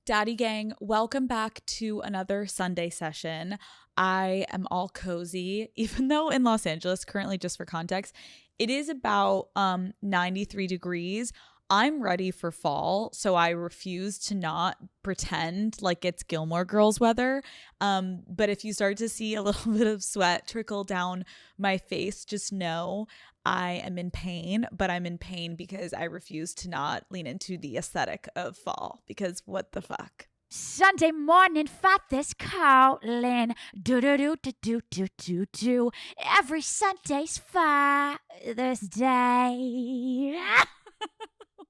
Daddy Gang, welcome back to another Sunday session. I am all cozy, even though in Los Angeles, currently just for context, it is about 93 degrees. I'm ready for fall, so I refuse to not pretend like it's Gilmore Girls weather. But if you start to see a little bit of sweat trickle down my face, just know I am in pain, but I'm in pain because I refuse to not lean into the aesthetic of fall, because what the fuck? Sunday morning, Father's calling. Do do do do do do do do. Every Sunday's Father's Day.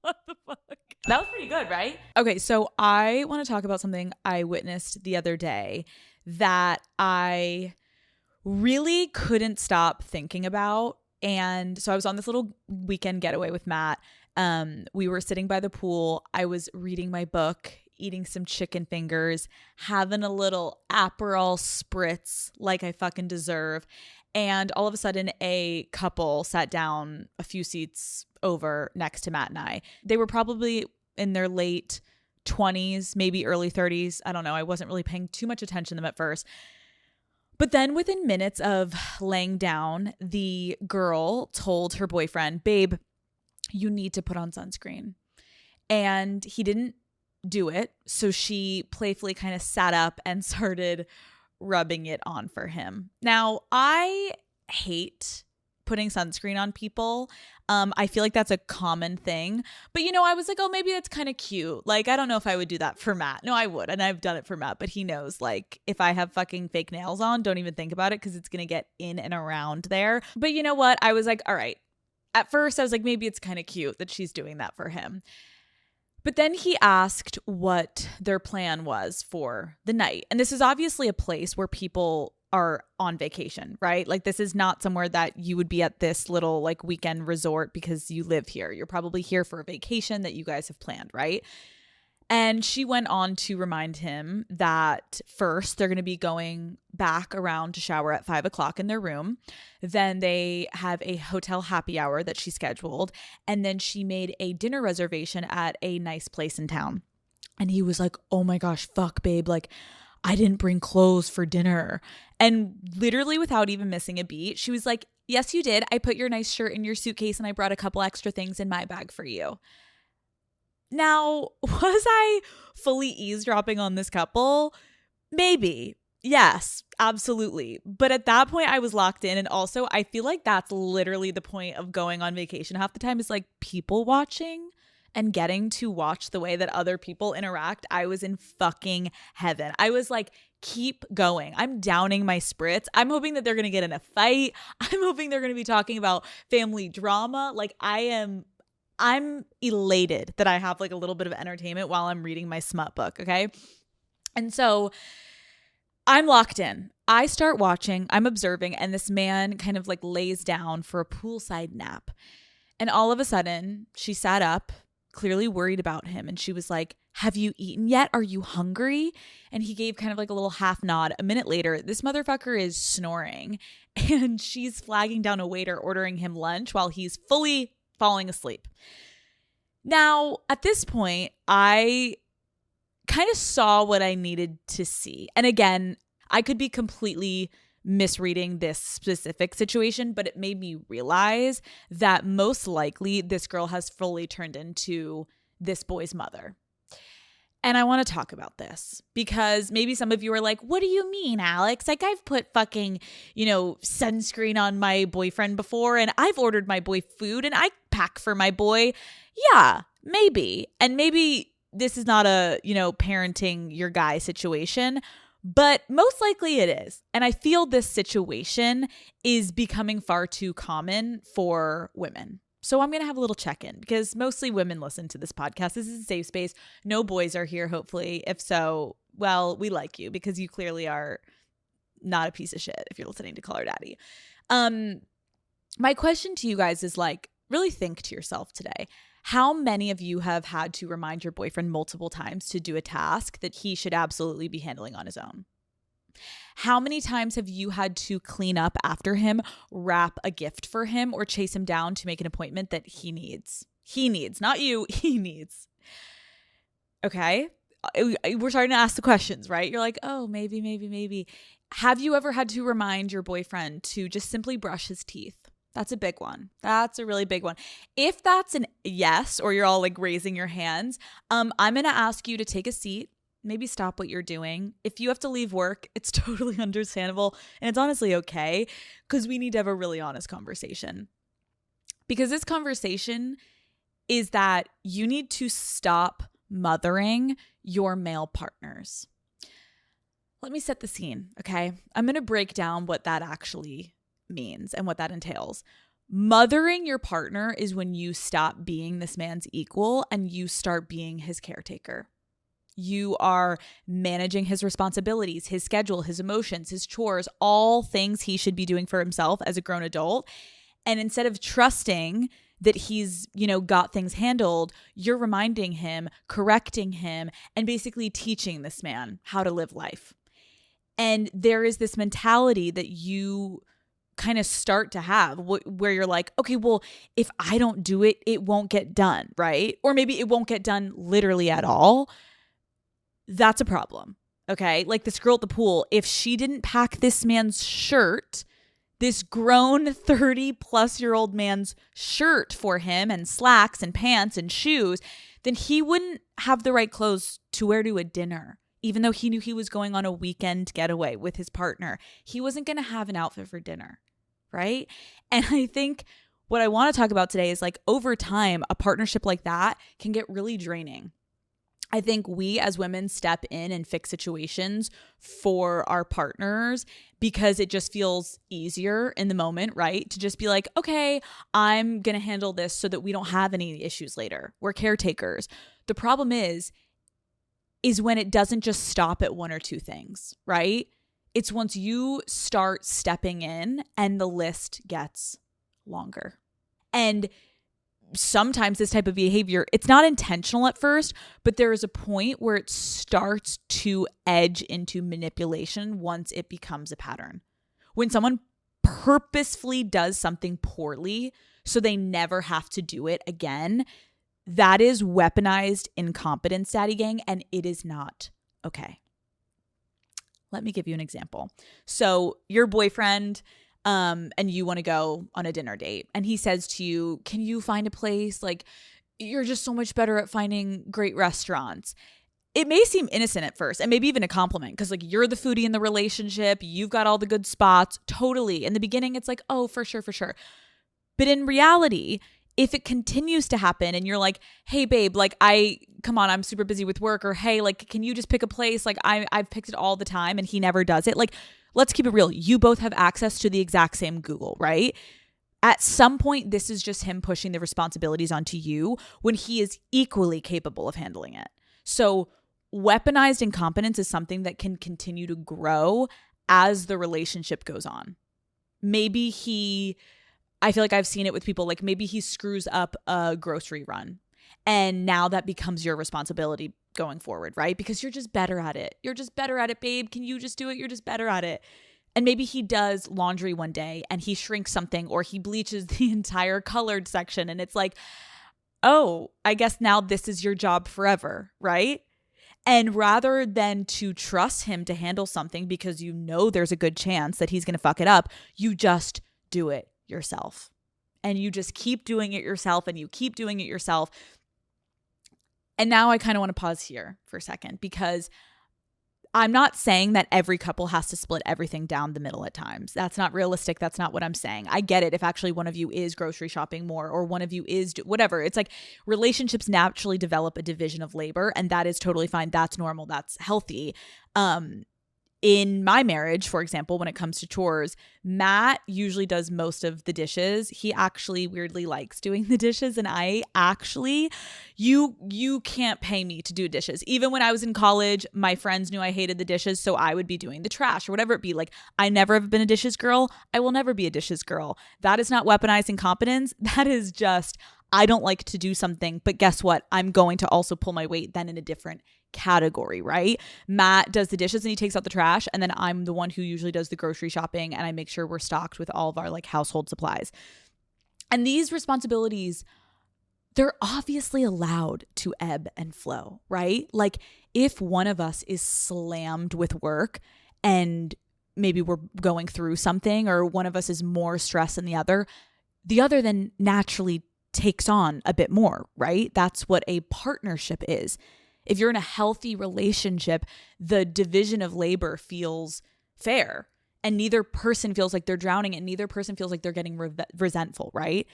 What the fuck? That was pretty good, right? Okay, so I want to talk about something I witnessed the other day that I really couldn't stop thinking about. And so I was on this little weekend getaway with Matt. We were sitting by the pool. I was reading my book, eating some chicken fingers, having a little Aperol spritz like I fucking deserve. And all of a sudden, a couple sat down a few seats over next to Matt and I. They were probably in their late 20s, maybe early 30s. I don't know. I wasn't really paying too much attention to them at first. But then within minutes of laying down, the girl told her boyfriend, babe, you need to put on sunscreen. And he didn't do it. So she playfully kind of sat up and started rubbing it on for him. Now, I hate putting sunscreen on people. I feel like that's a common thing. But, I was like, oh, maybe that's kind of cute. Like, I don't know if I would do that for Matt. No, I would. And I've done it for Matt. But he knows, like, if I have fucking fake nails on, don't even think about it because it's going to get in and around there. But you know what? I was like, all right. At first, I was like, maybe it's kind of cute that she's doing that for him. But then he asked what their plan was for the night. And this is obviously a place where people are on vacation, right? Like, this is not somewhere that you would be at this little like weekend resort because you live here. You're probably here for a vacation that you guys have planned, right? And she went on to remind him that first they're going to be going back around to shower at 5:00 in their room. Then they have a hotel happy hour that she scheduled. And then she made a dinner reservation at a nice place in town. And he was like, oh my gosh, fuck, babe. Like, I didn't bring clothes for dinner. And literally without even missing a beat, she was like, yes, you did. I put your nice shirt in your suitcase and I brought a couple extra things in my bag for you. Now, was I fully eavesdropping on this couple? Maybe. Yes, absolutely. But at that point, I was locked in. And also, I feel like that's literally the point of going on vacation half the time is like people watching and getting to watch the way that other people interact. I was in fucking heaven. I was like, keep going. I'm downing my spritz. I'm hoping that they're going to get in a fight. I'm hoping they're going to be talking about family drama. Like, I'm elated that I have like a little bit of entertainment while I'm reading my smut book, okay? And so I'm locked in. I start watching, I'm observing, and this man kind of like lays down for a poolside nap. And all of a sudden, she sat up, clearly worried about him, and she was like, have you eaten yet? Are you hungry? And he gave kind of like a little half nod. A minute later, this motherfucker is snoring, and she's flagging down a waiter ordering him lunch while he's fully falling asleep. Now, at this point, I kind of saw what I needed to see. And again, I could be completely misreading this specific situation, but it made me realize that most likely this girl has fully turned into this boy's mother. And I want to talk about this because maybe some of you are like, what do you mean, Alex? Like, I've put fucking, sunscreen on my boyfriend before, and I've ordered my boy food, and I pack for my boy. Yeah, maybe. And maybe this is not a, parenting your guy situation, but most likely it is. And I feel this situation is becoming far too common for women. So I'm going to have a little check-in because mostly women listen to this podcast. This is a safe space. No boys are here, hopefully. If so, well, we like you because you clearly are not a piece of shit if you're listening to Call Her Daddy. My question to you guys is like, really think to yourself today. How many of you have had to remind your boyfriend multiple times to do a task that he should absolutely be handling on his own? How many times have you had to clean up after him, wrap a gift for him, or chase him down to make an appointment that he needs? He needs, not you, he needs. Okay. we're starting to ask the questions, right? You're like, oh, maybe, maybe, maybe. Have you ever had to remind your boyfriend to just simply brush his teeth? That's a big one. That's a really big one. If that's an yes, or you're all like raising your hands, I'm going to ask you to take a seat, maybe stop what you're doing. If you have to leave work, it's totally understandable. And it's honestly okay, because we need to have a really honest conversation. Because this conversation is that you need to stop mothering your male partners. Let me set the scene, okay? I'm going to break down what that actually means and what that entails. Mothering your partner is when you stop being this man's equal and you start being his caretaker. You are managing his responsibilities, his schedule, his emotions, his chores, all things he should be doing for himself as a grown adult. And instead of trusting that he's, got things handled, you're reminding him, correcting him, and basically teaching this man how to live life. And there is this mentality that you kind of start to have where you're like, okay, well, if I don't do it, it won't get done, right? Or maybe it won't get done literally at all. That's a problem, okay? Like this girl at the pool, if she didn't pack this man's shirt, this grown 30-plus-year-old man's shirt for him and slacks and pants and shoes, then he wouldn't have the right clothes to wear to a dinner. Even though he knew he was going on a weekend getaway with his partner, he wasn't going to have an outfit for dinner, right? And I think what I want to talk about today is like over time, a partnership like that can get really draining. I think we as women step in and fix situations for our partners because it just feels easier in the moment, right? To just be like, okay, I'm going to handle this so that we don't have any issues later. We're caretakers. The problem is when it doesn't just stop at one or two things, right? It's once you start stepping in and the list gets longer. And sometimes this type of behavior, it's not intentional at first, but there is a point where it starts to edge into manipulation once it becomes a pattern. When someone purposefully does something poorly so they never have to do it again, that is weaponized incompetence, Daddy Gang, and it is not okay. Let me give you an example. So your boyfriend and you want to go on a dinner date, and he says to you, can you find a place? Like, you're just so much better at finding great restaurants. It may seem innocent at first and maybe even a compliment because like you're the foodie in the relationship. You've got all the good spots. Totally. In the beginning, it's like, oh, for sure, for sure. But in reality, if it continues to happen and you're like, hey, babe, like I'm super busy with work, or hey, like, can you just pick a place? Like I've picked it all the time and he never does it. Like, let's keep it real. You both have access to the exact same Google, right? At some point, this is just him pushing the responsibilities onto you when he is equally capable of handling it. So weaponized incompetence is something that can continue to grow as the relationship goes on. I feel like I've seen it with people, like maybe he screws up a grocery run and now that becomes your responsibility going forward, right? Because you're just better at it. You're just better at it, babe. Can you just do it? You're just better at it. And maybe he does laundry one day and he shrinks something or he bleaches the entire colored section. And it's like, oh, I guess now this is your job forever, right? And rather than to trust him to handle something because you know there's a good chance that he's going to fuck it up, you just do it yourself. And you just keep doing it yourself and you keep doing it yourself. And now I kind of want to pause here for a second because I'm not saying that every couple has to split everything down the middle at times. That's not realistic. That's not what I'm saying. I get it if actually one of you is grocery shopping more or one of you is whatever. It's like relationships naturally develop a division of labor, and that is totally fine. That's normal. That's healthy. In my marriage, for example, when it comes to chores, Matt usually does most of the dishes. He actually weirdly likes doing the dishes. And you can't pay me to do dishes. Even when I was in college, my friends knew I hated the dishes. So I would be doing the trash or whatever it be. Like, I never have been a dishes girl. I will never be a dishes girl. That is not weaponized incompetence. That is just, I don't like to do something. But guess what? I'm going to also pull my weight then in a different category, right? Matt does the dishes and he takes out the trash, and then I'm the one who usually does the grocery shopping and I make sure we're stocked with all of our like household supplies. And these responsibilities, they're obviously allowed to ebb and flow, right? Like if one of us is slammed with work and maybe we're going through something, or one of us is more stressed than the other then naturally takes on a bit more, right? That's what a partnership is. If you're in a healthy relationship, the division of labor feels fair, and neither person feels like they're drowning, and neither person feels like they're getting resentful, right?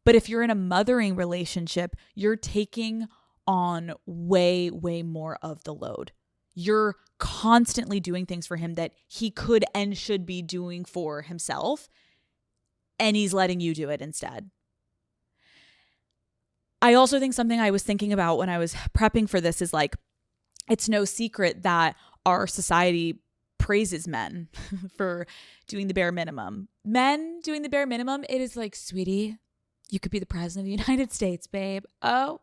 But if you're in a mothering relationship, you're taking on way, way more of the load. You're constantly doing things for him that he could and should be doing for himself, and he's letting you do it instead. I also think something I was thinking about when I was prepping for this is like, it's no secret that our society praises men for doing the bare minimum. Men doing the bare minimum, it is like, sweetie, you could be the president of the United States, babe. Oh,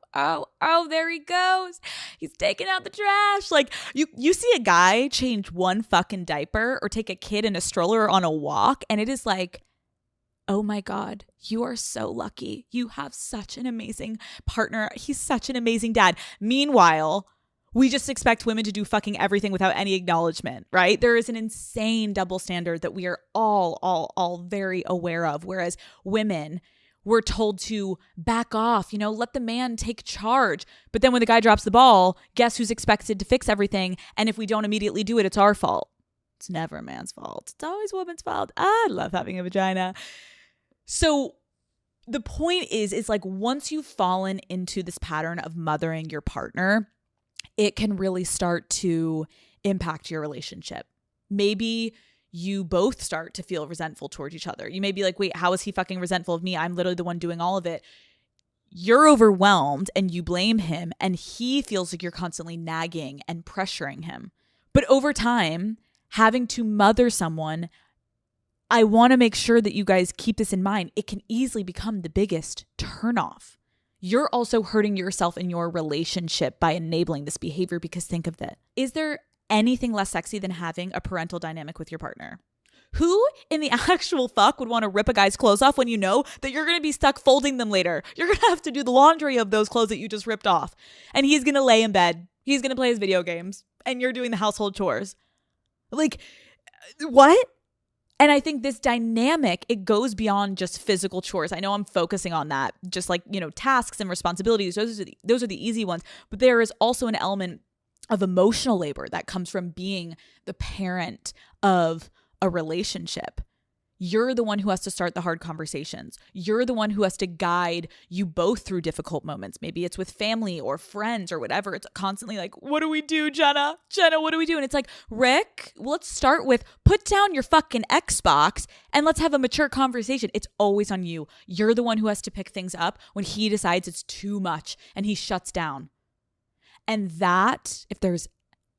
there he goes. He's taking out the trash. Like you see a guy change one fucking diaper or take a kid in a stroller on a walk, and it is like, oh my God, you are so lucky. You have such an amazing partner. He's such an amazing dad. Meanwhile, we just expect women to do fucking everything without any acknowledgement, right? There is an insane double standard that we are all very aware of. Whereas women, we're told to back off, let the man take charge. But then when the guy drops the ball, guess who's expected to fix everything? And if we don't immediately do it, it's our fault. It's never a man's fault. It's always a woman's fault. I love having a vagina. So the point is like, once you've fallen into this pattern of mothering your partner, it can really start to impact your relationship. Maybe you both start to feel resentful towards each other. You may be like, wait, how is he fucking resentful of me? I'm literally the one doing all of it. You're overwhelmed and you blame him, and he feels like you're constantly nagging and pressuring him. But over time, having to mother someone, I want to make sure that you guys keep this in mind. It can easily become the biggest turnoff. You're also hurting yourself in your relationship by enabling this behavior, because think of that. Is there anything less sexy than having a parental dynamic with your partner? Who in the actual fuck would want to rip a guy's clothes off when you know that you're going to be stuck folding them later? You're going to have to do the laundry of those clothes that you just ripped off. And he's going to lay in bed. He's going to play his video games. And you're doing the household chores. Like, what? And I think this dynamic, it goes beyond just physical chores. I know I'm focusing on that, just like, tasks and responsibilities. Those are the easy ones. But there is also an element of emotional labor that comes from being the parent of a relationship. You're the one who has to start the hard conversations. You're the one who has to guide you both through difficult moments. Maybe it's with family or friends or whatever. It's constantly like, what do we do, Jenna? Jenna, what do we do? And it's like, Rick, let's start with put down your fucking Xbox and let's have a mature conversation. It's always on you. You're the one who has to pick things up when he decides it's too much and he shuts down. And that, if there's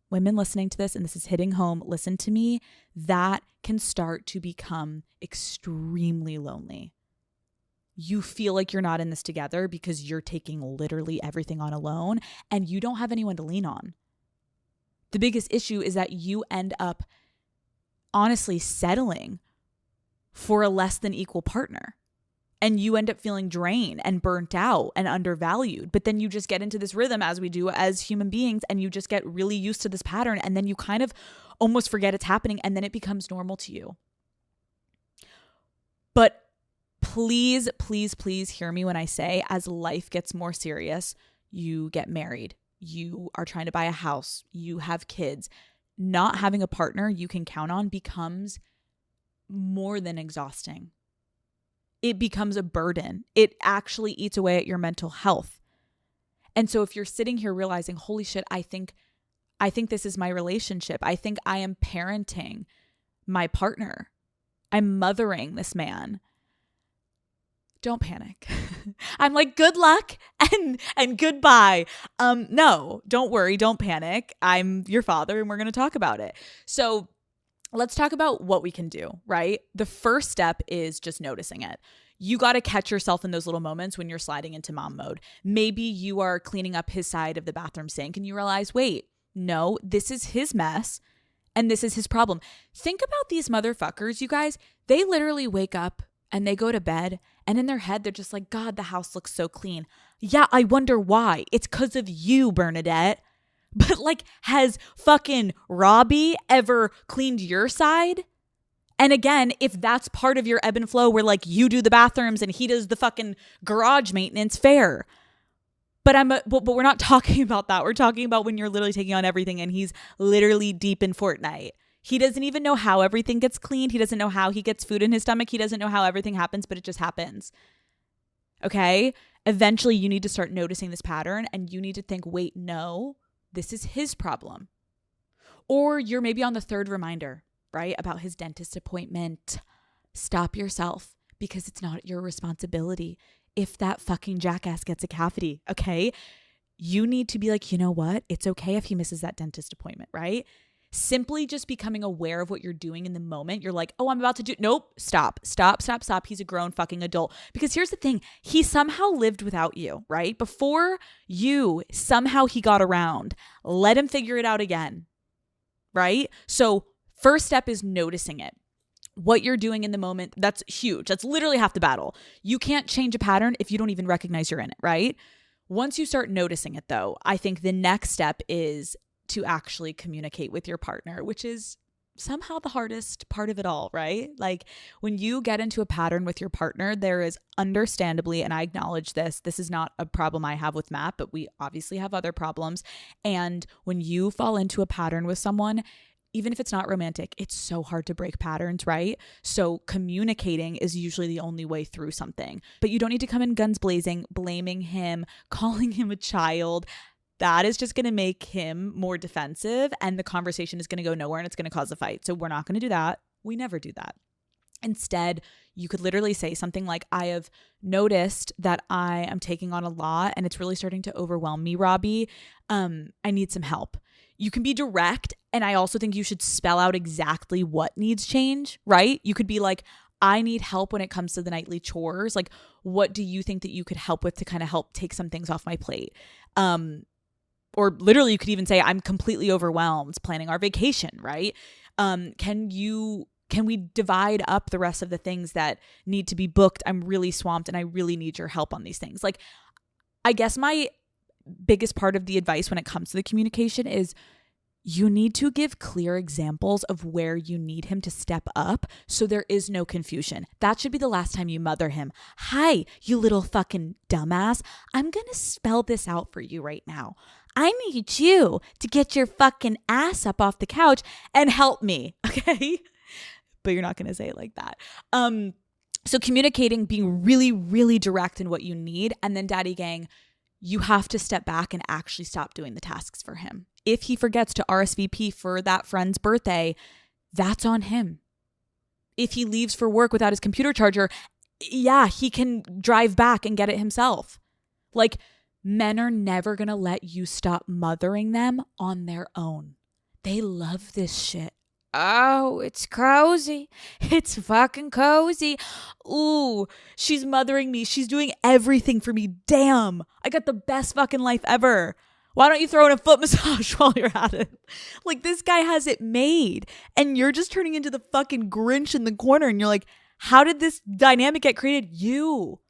women listening to this and this is hitting home, listen to me, that can start to become extremely lonely. You feel like you're not in this together because you're taking literally everything on alone and you don't have anyone to lean on. The biggest issue is that you end up honestly settling for a less than equal partner. And you end up feeling drained and burnt out and undervalued. But then you just get into this rhythm, as we do as human beings, and you just get really used to this pattern. And then you kind of almost forget it's happening. And then it becomes normal to you. But please, please, please hear me when I say, as life gets more serious, you get married, you are trying to buy a house, you have kids. Not having a partner you can count on becomes more than exhausting. It becomes a burden. It actually eats away at your mental health. And so if you're sitting here realizing, holy shit, I think this is my relationship. I think I am parenting my partner. I'm mothering this man. Don't panic. I'm like, good luck and goodbye. No, don't worry. Don't panic. I'm your father and we're going to talk about it. So let's talk about what we can do, right? The first step is just noticing it. You got to catch yourself in those little moments when you're sliding into mom mode. Maybe you are cleaning up his side of the bathroom sink and you realize, wait, no, this is his mess and this is his problem. Think about these motherfuckers, you guys. They literally wake up and they go to bed and in their head, they're just like, God, the house looks so clean. Yeah, I wonder why. It's because of you, Bernadette. But like, has fucking Robbie ever cleaned your side? And again, if that's part of your ebb and flow where like you do the bathrooms and he does the fucking garage maintenance, fair. But we're not talking about that. We're talking about when you're literally taking on everything and he's literally deep in Fortnite. He doesn't even know how everything gets cleaned. He doesn't know how he gets food in his stomach. He doesn't know how everything happens, but it just happens. Okay? Eventually you need to start noticing this pattern and you need to think, wait, no, this is his problem. Or you're maybe on the third reminder, right? About his dentist appointment. Stop yourself because it's not your responsibility if that fucking jackass gets a cavity, okay? You need to be like, you know what? It's okay if he misses that dentist appointment, right? Simply just becoming aware of what you're doing in the moment. You're like, oh, I'm about to do, nope, stop. He's a grown fucking adult. Because here's the thing, he somehow lived without you, right? Before you, somehow he got around. Let him figure it out again, right? So first step is noticing it. What you're doing in the moment, that's huge. That's literally half the battle. You can't change a pattern if you don't even recognize you're in it, right? Once you start noticing it though, I think the next step is to actually communicate with your partner, which is somehow the hardest part of it all, right? Like when you get into a pattern with your partner, there is understandably, and I acknowledge this is not a problem I have with Matt, but we obviously have other problems. And when you fall into a pattern with someone, even if it's not romantic, it's so hard to break patterns, right? So communicating is usually the only way through something. But you don't need to come in guns blazing, blaming him, calling him a child. That is just going to make him more defensive and the conversation is going to go nowhere and it's going to cause a fight. So we're not going to do that. We never do that. Instead, you could literally say something like, I have noticed that I am taking on a lot and it's really starting to overwhelm me, Robbie. I need some help. You can be direct, and I also think you should spell out exactly what needs change, right? You could be like, I need help when it comes to the nightly chores. Like, what do you think that you could help with to kind of help take some things off my plate? Or literally you could even say, I'm completely overwhelmed planning our vacation, right? Can we divide up the rest of the things that need to be booked? I'm really swamped and I really need your help on these things. Like, I guess my biggest part of the advice when it comes to the communication is you need to give clear examples of where you need him to step up so there is no confusion. That should be the last time you mother him. Hi, you little fucking dumbass. I'm going to spell this out for you right now. I need you to get your fucking ass up off the couch and help me, okay? But you're not going to say it like that. So communicating, being really, really direct in what you need, and then daddy gang, you have to step back and actually stop doing the tasks for him. If he forgets to RSVP for that friend's birthday, that's on him. If he leaves for work without his computer charger, yeah, he can drive back and get it himself. Like, men are never going to let you stop mothering them on their own. They love this shit. Oh, it's cozy. It's fucking cozy. Ooh, she's mothering me. She's doing everything for me. Damn, I got the best fucking life ever. Why don't you throw in a foot massage while you're at it? Like, this guy has it made. And you're just turning into the fucking Grinch in the corner. And you're like, how did this dynamic get created? You.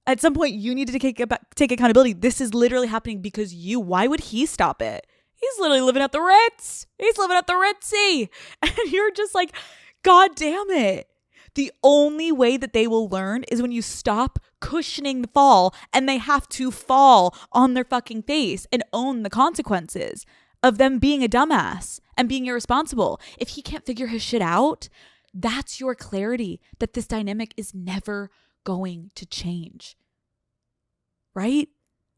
At some point, you need to take accountability. This is literally happening because you. Why would he stop it? He's literally living at the Ritz. He's living at the Ritzy. And you're just like, God damn it. The only way that they will learn is when you stop cushioning the fall and they have to fall on their fucking face and own the consequences of them being a dumbass and being irresponsible. If he can't figure his shit out, that's your clarity that this dynamic is never going to change. Right?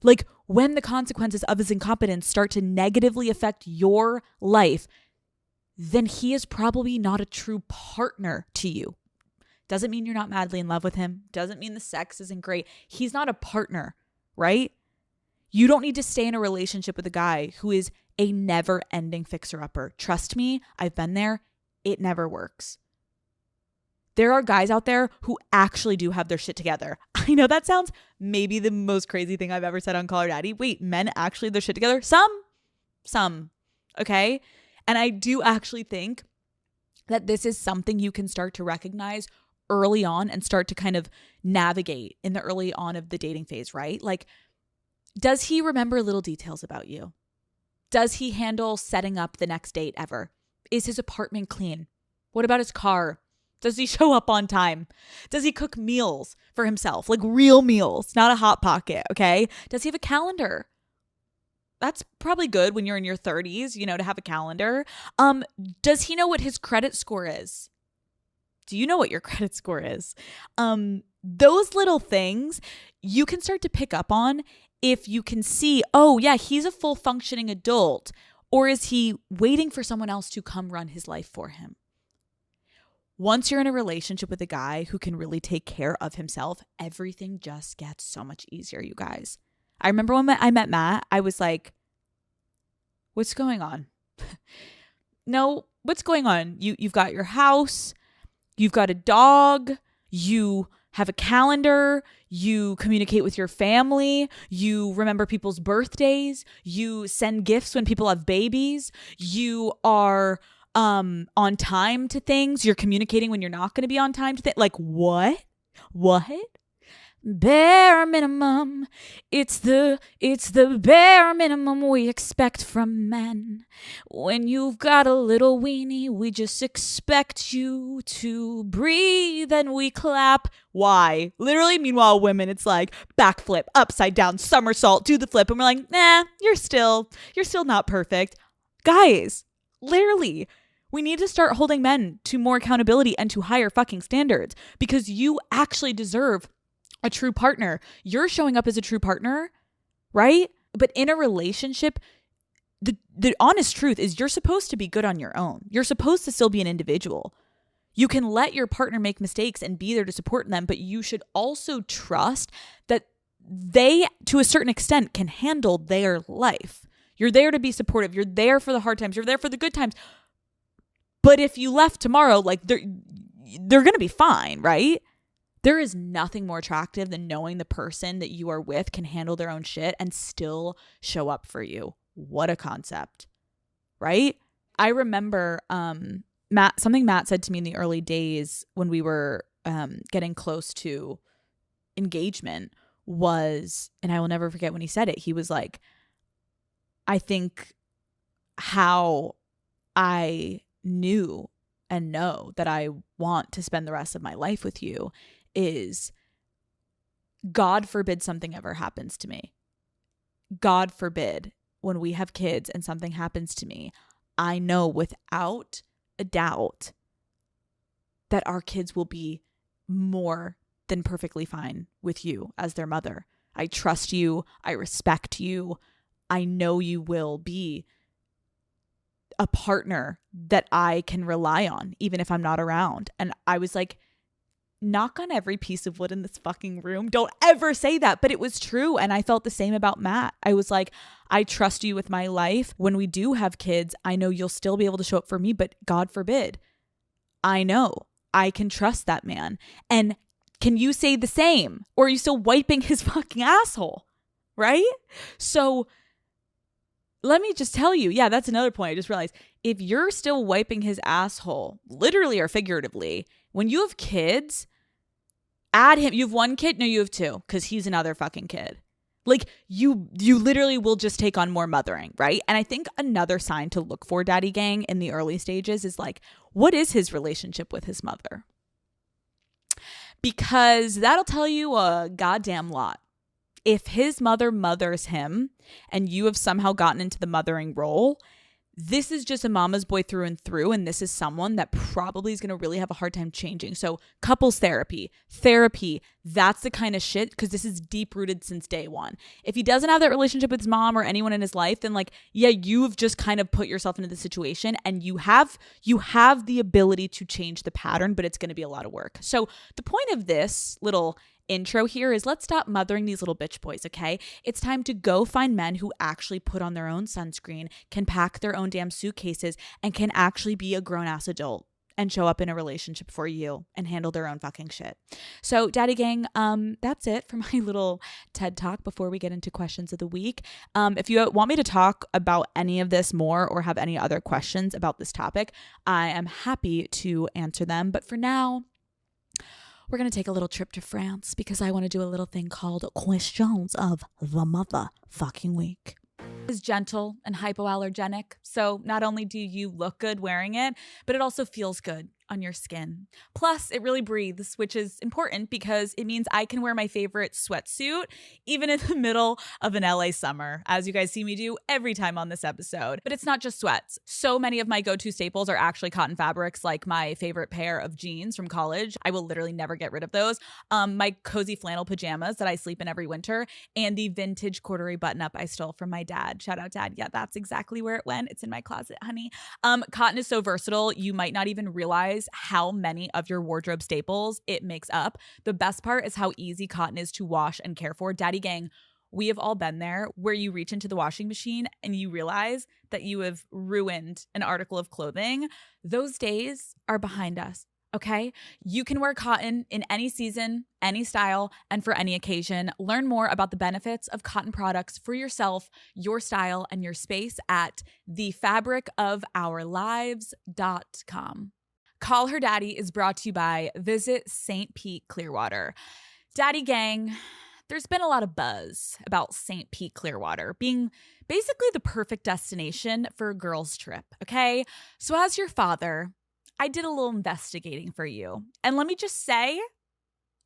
Like, when the consequences of his incompetence start to negatively affect your life, then he is probably not a true partner to you. Doesn't mean you're not madly in love with him. Doesn't mean the sex isn't great. He's not a partner, right? You don't need to stay in a relationship with a guy who is a never-ending fixer-upper. Trust me, I've been there. It never works. There are guys out there who actually do have their shit together. I know that sounds maybe the most crazy thing I've ever said on Call Her Daddy. Wait, men actually have their shit together? Some, okay? And I do actually think that this is something you can start to recognize early on and start to kind of navigate in the early on of the dating phase, right? Like, Does he remember little details about you? Does he handle setting up the next date ever? Is his apartment clean? What about his car? Does he show up on time? Does he cook meals for himself? Like real meals, not a Hot Pocket, okay? Does he have a calendar? That's probably good when you're in your 30s, to have a calendar. Does he know what his credit score is? Do you know what your credit score is? Those little things you can start to pick up on if you can see, oh yeah, he's a full functioning adult, or is he waiting for someone else to come run his life for him? Once you're in a relationship with a guy who can really take care of himself, everything just gets so much easier, you guys. I remember when I met Matt, I was like, what's going on? No, what's going on? You've got your house, you've got a dog, you have a calendar, you communicate with your family, you remember people's birthdays, you send gifts when people have babies, you are on time to things, you're communicating when you're not going to be on time to things. Like what? Bare minimum. It's the bare minimum we expect from men. When you've got a little weenie, we just expect you to breathe and we clap. Why? Literally, meanwhile, women, it's like backflip, upside down, somersault, do the flip. And we're like, nah, you're still not perfect. Guys, literally, we need to start holding men to more accountability and to higher fucking standards because you actually deserve a true partner. You're showing up as a true partner, right? But in a relationship, the honest truth is you're supposed to be good on your own. You're supposed to still be an individual. You can let your partner make mistakes and be there to support them, but you should also trust that they, to a certain extent, can handle their life. You're there to be supportive. You're there for the hard times. You're there for the good times. But if you left tomorrow, like they're going to be fine, right? There is nothing more attractive than knowing the person that you are with can handle their own shit and still show up for you. What a concept, right? I remember something Matt said to me in the early days when we were getting close to engagement was, and I will never forget when he said it, he was like, I think how I knew and know that I want to spend the rest of my life with you is God forbid something ever happens to me. God forbid when we have kids and something happens to me, I know without a doubt that our kids will be more than perfectly fine with you as their mother. I trust you. I respect you. I know you will be a partner that I can rely on, even if I'm not around. And I was like, knock on every piece of wood in this fucking room. Don't ever say that. But it was true. And I felt the same about Matt. I was like, I trust you with my life. When we do have kids, I know you'll still be able to show up for me, but God forbid. I know I can trust that man. And can you say the same? Or are you still wiping his fucking asshole? Right? So let me just tell you, yeah, that's another point. I just realized if you're still wiping his asshole, literally or figuratively, when you have kids, add him. You have one kid? No, you have two, because he's another fucking kid. Like you literally will just take on more mothering, right? And I think another sign to look for, daddy gang, in the early stages is like, what is his relationship with his mother? Because that'll tell you a goddamn lot. If his mother mothers him and you have somehow gotten into the mothering role, this is just a mama's boy through and through. And this is someone that probably is going to really have a hard time changing. So couples therapy, that's the kind of shit, because this is deep rooted since day one. If he doesn't have that relationship with his mom or anyone in his life, then like, yeah, you've just kind of put yourself into the situation and you have the ability to change the pattern, but it's going to be a lot of work. So the point of this little intro here is let's stop mothering these little bitch boys, okay? It's time to go find men who actually put on their own sunscreen, can pack their own damn suitcases, and can actually be a grown-ass adult and show up in a relationship for you and handle their own fucking shit. So daddy gang, that's it for my little TED talk before we get into questions of the week. If you want me to talk about any of this more or have any other questions about this topic, I am happy to answer them. But for now, we're going to take a little trip to France because I want to do a little thing called Questions of the Motherfucking Week. Is gentle and hypoallergenic. So not only do you look good wearing it, but it also feels good on your skin. Plus, it really breathes, which is important because it means I can wear my favorite sweatsuit even in the middle of an LA summer, as you guys see me do every time on this episode. But it's not just sweats. So many of my go-to staples are actually cotton fabrics, like my favorite pair of jeans from college. I will literally never get rid of those. My cozy flannel pajamas that I sleep in every winter, and the vintage corduroy button-up I stole from my dad. Shout out, Dad. Yeah, that's exactly where it went. It's in my closet, honey. Cotton is so versatile, you might not even realize how many of your wardrobe staples it makes up. The best part is how easy cotton is to wash and care for. Daddy gang, we have all been there where you reach into the washing machine and you realize that you have ruined an article of clothing. Those days are behind us. Okay, you can wear cotton in any season, any style, and for any occasion. Learn more about the benefits of cotton products for yourself, your style, and your space at thefabricofourlives.com. Call Her Daddy is brought to you by Visit St. Pete Clearwater. Daddy gang, there's been a lot of buzz about St. Pete Clearwater being basically the perfect destination for a girls' trip, okay? So as your father, I did a little investigating for you. And let me just say,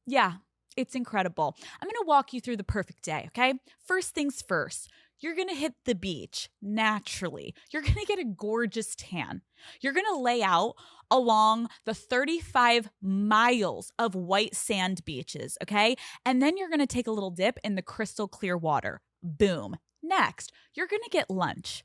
yeah, it's incredible. I'm going to walk you through the perfect day, okay? First things first, you're going to hit the beach naturally. You're going to get a gorgeous tan. You're going to lay out along the 35 miles of white sand beaches, okay? And then you're going to take a little dip in the crystal clear water. Boom. Next, you're going to get lunch.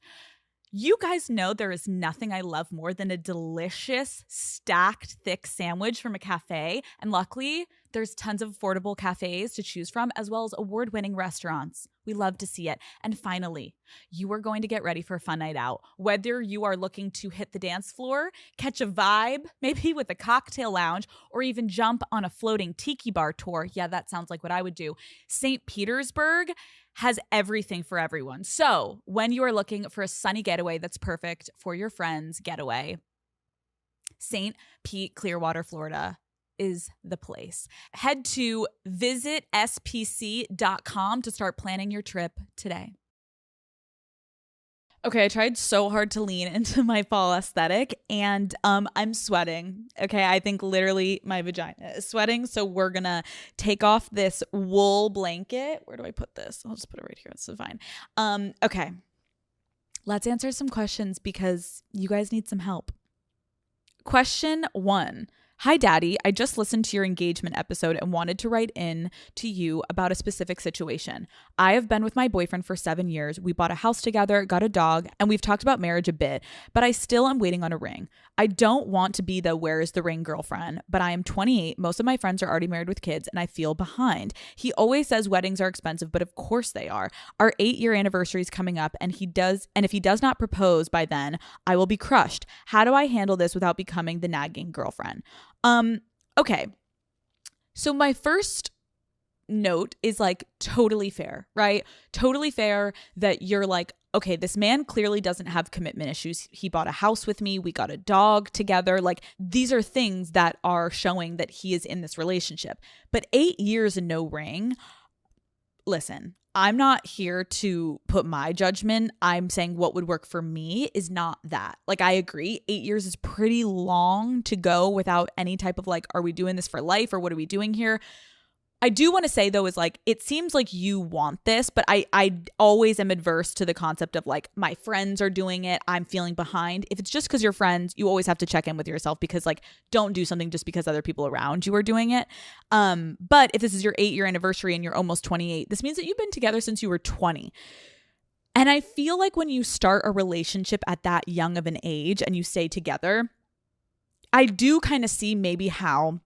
You guys know there is nothing I love more than a delicious, stacked, thick sandwich from a cafe. And luckily, there's tons of affordable cafes to choose from, as well as award-winning restaurants. We love to see it. And finally, you are going to get ready for a fun night out. Whether you are looking to hit the dance floor, catch a vibe, maybe with a cocktail lounge, or even jump on a floating tiki bar tour. Yeah, that sounds like what I would do. St. Petersburg has everything for everyone. So when you are looking for a sunny getaway that's perfect for your friends' getaway, St. Pete Clearwater, Florida is the place. Head to visitspc.com to start planning your trip today. Okay, I tried so hard to lean into my fall aesthetic and I'm sweating. Okay, I think literally my vagina is sweating. So we're gonna take off this wool blanket. Where do I put this? I'll just put it right here. This is fine. Okay, let's answer some questions because you guys need some help. Question 1. Hi, Daddy. I just listened to your engagement episode and wanted to write in to you about a specific situation. I have been with my boyfriend for 7 years. We bought a house together, got a dog, and we've talked about marriage a bit, but I still am waiting on a ring. I don't want to be the where is the ring girlfriend, but I am 28. Most of my friends are already married with kids, and I feel behind. He always says weddings are expensive, but of course they are. Our 8-year anniversary is coming up, and if he does not propose by then, I will be crushed. How do I handle this without becoming the nagging girlfriend? Okay. So my first note is like totally fair, right? Totally fair that you're like, okay, this man clearly doesn't have commitment issues. He bought a house with me. We got a dog together. Like these are things that are showing that he is in this relationship. But 8 years and no ring. Listen, I'm not here to put my judgment. I'm saying what would work for me is not that. Like, I agree. 8 years is pretty long to go without any type of like, are we doing this for life or what are we doing here? I do want to say though, is like, it seems like you want this, but I always am adverse to the concept of like, my friends are doing it, I'm feeling behind. If it's just because you're friends, you always have to check in with yourself because like, don't do something just because other people around you are doing it. But if this is your 8-year anniversary and you're almost 28, this means that you've been together since you were 20. And I feel like when you start a relationship at that young of an age and you stay together, I do kind of see maybe how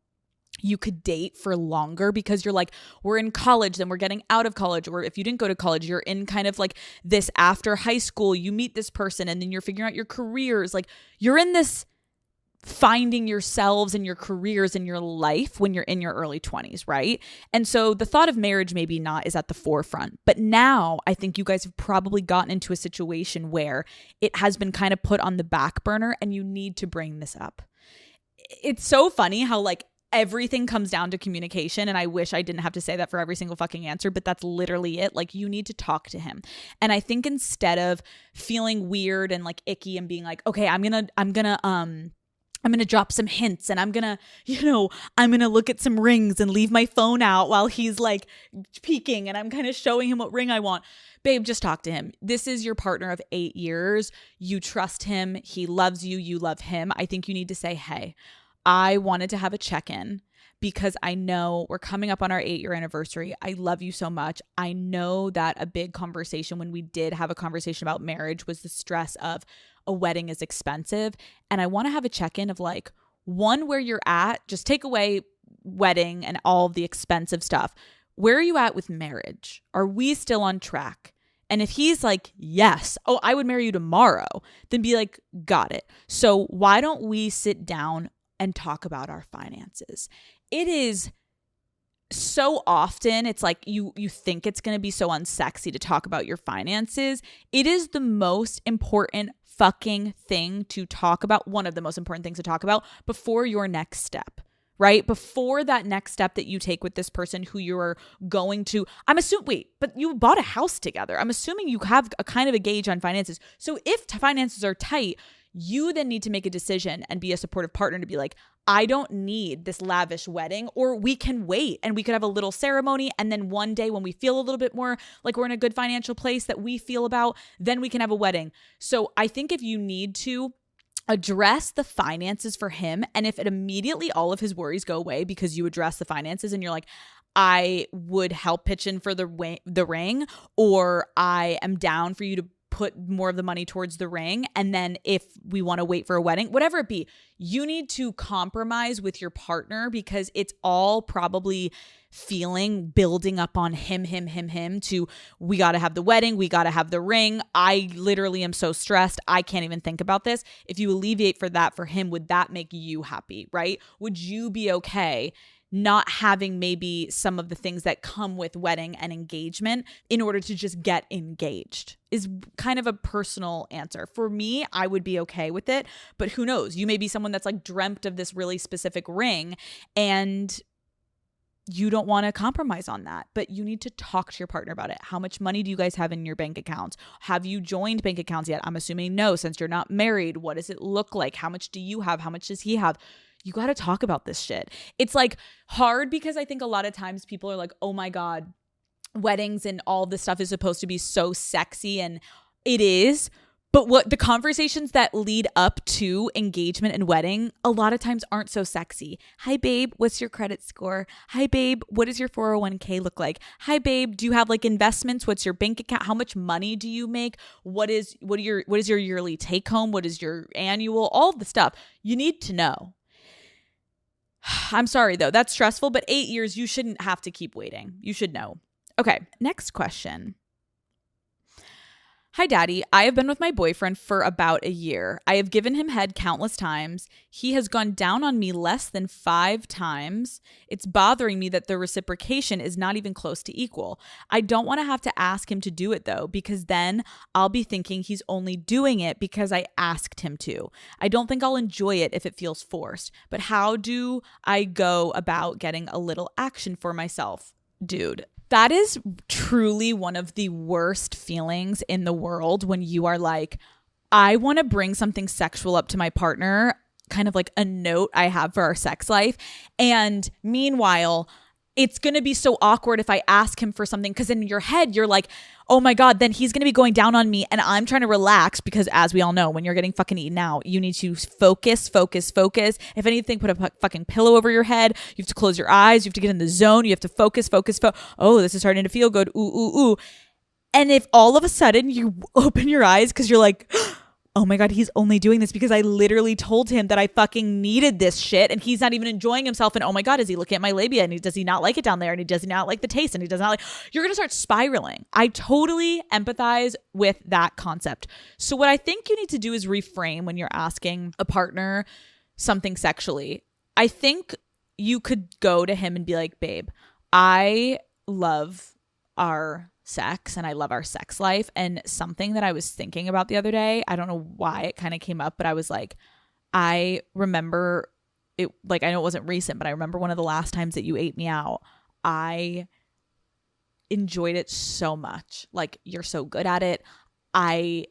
you could date for longer because you're like, we're in college, then we're getting out of college. Or if you didn't go to college, you're in kind of like this after high school, you meet this person and then you're figuring out your careers. Like you're in this finding yourselves and your careers in your life when you're in your early 20s, right? And so the thought of marriage maybe not is at the forefront. But now I think you guys have probably gotten into a situation where it has been kind of put on the back burner and you need to bring this up. It's so funny how like everything comes down to communication. And I wish I didn't have to say that for every single fucking answer, but that's literally it. Like, you need to talk to him. And I think instead of feeling weird and like icky and being like, okay, I'm gonna drop some hints and I'm gonna look at some rings and leave my phone out while he's like peeking and I'm kind of showing him what ring I want. Babe, just talk to him. This is your partner of 8 years. You trust him. He loves you. You love him. I think you need to say, hey, I wanted to have a check-in because I know we're coming up on our 8-year anniversary. I love you so much. I know that a big conversation when we did have a conversation about marriage was the stress of a wedding is expensive. And I want to have a check-in of like, one, where you're at, just take away wedding and all of the expensive stuff. Where are you at with marriage? Are we still on track? And if he's like, yes, oh, I would marry you tomorrow, then be like, got it. So why don't we sit down and talk about our finances? It is so often, it's like you think it's going to be so unsexy to talk about your finances. It is the most important fucking thing to talk about, one of the most important things to talk about before your next step, right? Before that next step that you take with this person who you're going to, but you bought a house together. I'm assuming you have a kind of a gauge on finances. So if finances are tight, you then need to make a decision and be a supportive partner to be like, I don't need this lavish wedding, or we can wait and we could have a little ceremony. And then one day when we feel a little bit more like we're in a good financial place that we feel about, then we can have a wedding. So I think if you need to address the finances for him, and if it immediately all of his worries go away because you address the finances and you're like, I would help pitch in for the ring, or I am down for you to put more of the money towards the ring. And then if we want to wait for a wedding, whatever it be, you need to compromise with your partner because it's all probably building up on him to, we got to have the wedding. We got to have the ring. I literally am so stressed. I can't even think about this. If you alleviate for that for him, would that make you happy, right? Would you be okay not having maybe some of the things that come with wedding and engagement in order to just get engaged? Is kind of a personal answer. For me, I would be okay with it, but who knows? You may be someone that's like dreamt of this really specific ring and you don't want to compromise on that, but you need to talk to your partner about it. How much money do you guys have in your bank accounts? Have you joined bank accounts yet? I'm assuming no, since you're not married. What does it look like? How much do you have? How much does he have? You got to talk about this shit. It's like hard because I think a lot of times people are like, oh my God, weddings and all this stuff is supposed to be so sexy, and it is. But what the conversations that lead up to engagement and wedding a lot of times aren't so sexy. Hi babe, what's your credit score? Hi babe, what does your 401k look like? Hi babe, do you have like investments? What's your bank account? How much money do you make? What is your yearly take home? What is your annual? All of the stuff you need to know. I'm sorry though, that's stressful, but 8 years, you shouldn't have to keep waiting. You should know. Okay, next question. Hi, Daddy. I have been with my boyfriend for about a year. I have given him head countless times. He has gone down on me less than 5 times. It's bothering me that the reciprocation is not even close to equal. I don't want to have to ask him to do it though, because then I'll be thinking he's only doing it because I asked him to. I don't think I'll enjoy it if it feels forced. But how do I go about getting a little action for myself? Dude, that is truly one of the worst feelings in the world when you are like, I want to bring something sexual up to my partner, kind of like a note I have for our sex life. And meanwhile, it's going to be so awkward if I ask him for something, because in your head, you're like, oh my God, then he's going to be going down on me and I'm trying to relax, because as we all know, when you're getting fucking eaten out, you need to focus. If anything, put a fucking pillow over your head. You have to close your eyes. You have to get in the zone. You have to focus. Oh, this is starting to feel good. Ooh. And if all of a sudden you open your eyes because you're like, oh my God, he's only doing this because I literally told him that I fucking needed this shit and he's not even enjoying himself. And oh my God, is he looking at my labia and does he not like it down there? And does he not like the taste? And he does not like, you're going to start spiraling. I totally empathize with that concept. So what I think you need to do is reframe when you're asking a partner something sexually. I think you could go to him and be like, babe, I love our sex and I love our sex life. And something that I was thinking about the other day, I don't know why it kind of came up, but I was like, I remember it, like, I know it wasn't recent, but I remember one of the last times that you ate me out, I enjoyed it so much. Like, you're so good at it. I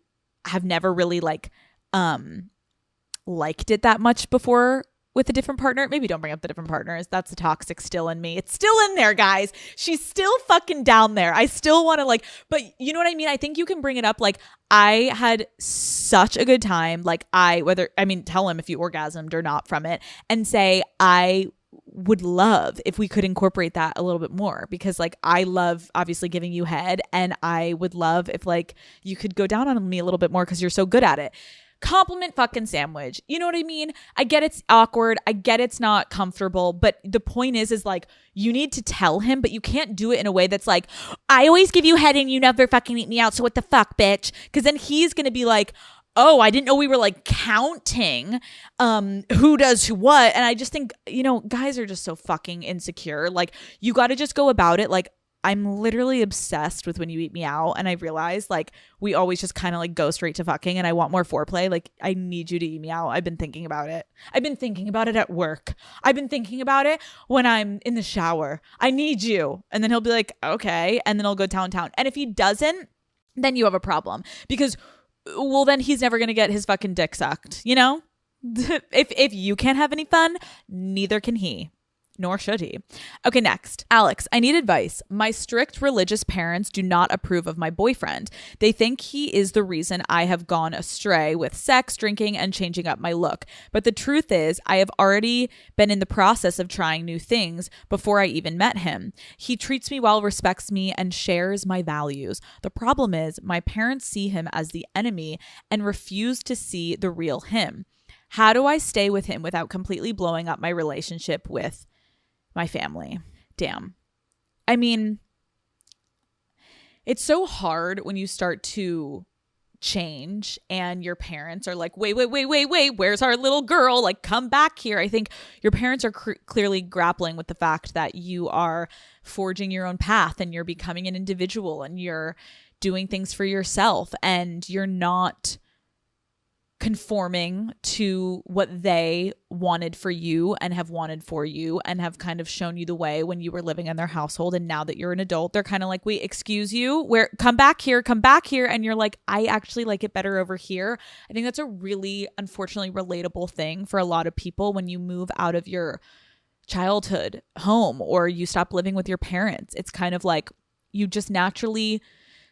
have never really liked it that much before with a different partner. Maybe don't bring up the different partners. That's the toxic still in me. It's still in there, guys. She's still fucking down there. I still want to like, but you know what I mean? I think you can bring it up. Like, I had such a good time. Like, tell him if you orgasmed or not from it, and say, I would love if we could incorporate that a little bit more, because like, I love obviously giving you head, and I would love if like you could go down on me a little bit more because you're so good at it. Compliment fucking sandwich. You know what I mean? I get it's awkward. I get it's not comfortable. But the point is like, you need to tell him, but you can't do it in a way that's like, I always give you head and you never fucking eat me out. So what the fuck, bitch? Because then he's going to be like, oh, I didn't know we were like counting who does what. And I just think, you know, guys are just so fucking insecure. Like, you got to just go about it like, I'm literally obsessed with when you eat me out, and I realize like we always just kind of like go straight to fucking, and I want more foreplay. Like, I need you to eat me out. I've been thinking about it. I've been thinking about it at work. I've been thinking about it when I'm in the shower. I need you. And then he'll be like, okay. And then I'll go town. And if he doesn't, then you have a problem, because, well, then he's never going to get his fucking dick sucked. You know, if you can't have any fun, neither can he. Nor should he. Okay, next. Alex, I need advice. My strict religious parents do not approve of my boyfriend. They think he is the reason I have gone astray with sex, drinking, and changing up my look. But the truth is, I have already been in the process of trying new things before I even met him. He treats me well, respects me, and shares my values. The problem is, my parents see him as the enemy and refuse to see the real him. How do I stay with him without completely blowing up my relationship with my family? Damn. I mean, it's so hard when you start to change and your parents are like, wait, where's our little girl? Like, come back here. I think your parents are clearly grappling with the fact that you are forging your own path and you're becoming an individual and you're doing things for yourself, and you're not conforming to what they wanted for you and have wanted for you and have kind of shown you the way when you were living in their household. And now that you're an adult, they're kind of like, wait, excuse you, come back here. And you're like, I actually like it better over here. I think that's a really, unfortunately, relatable thing for a lot of people when you move out of your childhood home or you stop living with your parents. It's kind of like you just naturally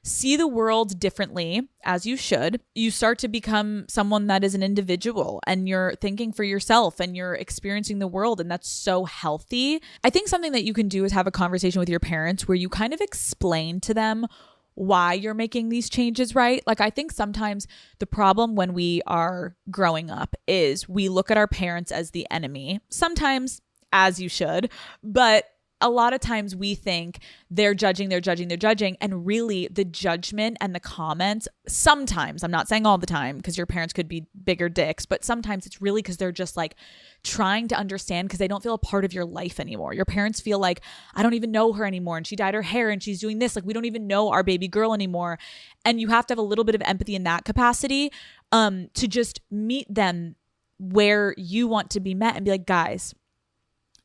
see the world differently, as you should. You start to become someone that is an individual, and you're thinking for yourself and you're experiencing the world, and that's so healthy. I think something that you can do is have a conversation with your parents where you kind of explain to them why you're making these changes, right? Like, I think sometimes the problem when we are growing up is we look at our parents as the enemy. Sometimes, as you should, but a lot of times we think they're judging, and really the judgment and the comments, sometimes, I'm not saying all the time because your parents could be bigger dicks, but sometimes it's really because they're just like trying to understand because they don't feel a part of your life anymore. Your parents feel like, I don't even know her anymore, and she dyed her hair and she's doing this. Like, we don't even know our baby girl anymore. And you have to have a little bit of empathy in that capacity to just meet them where you want to be met and be like, guys,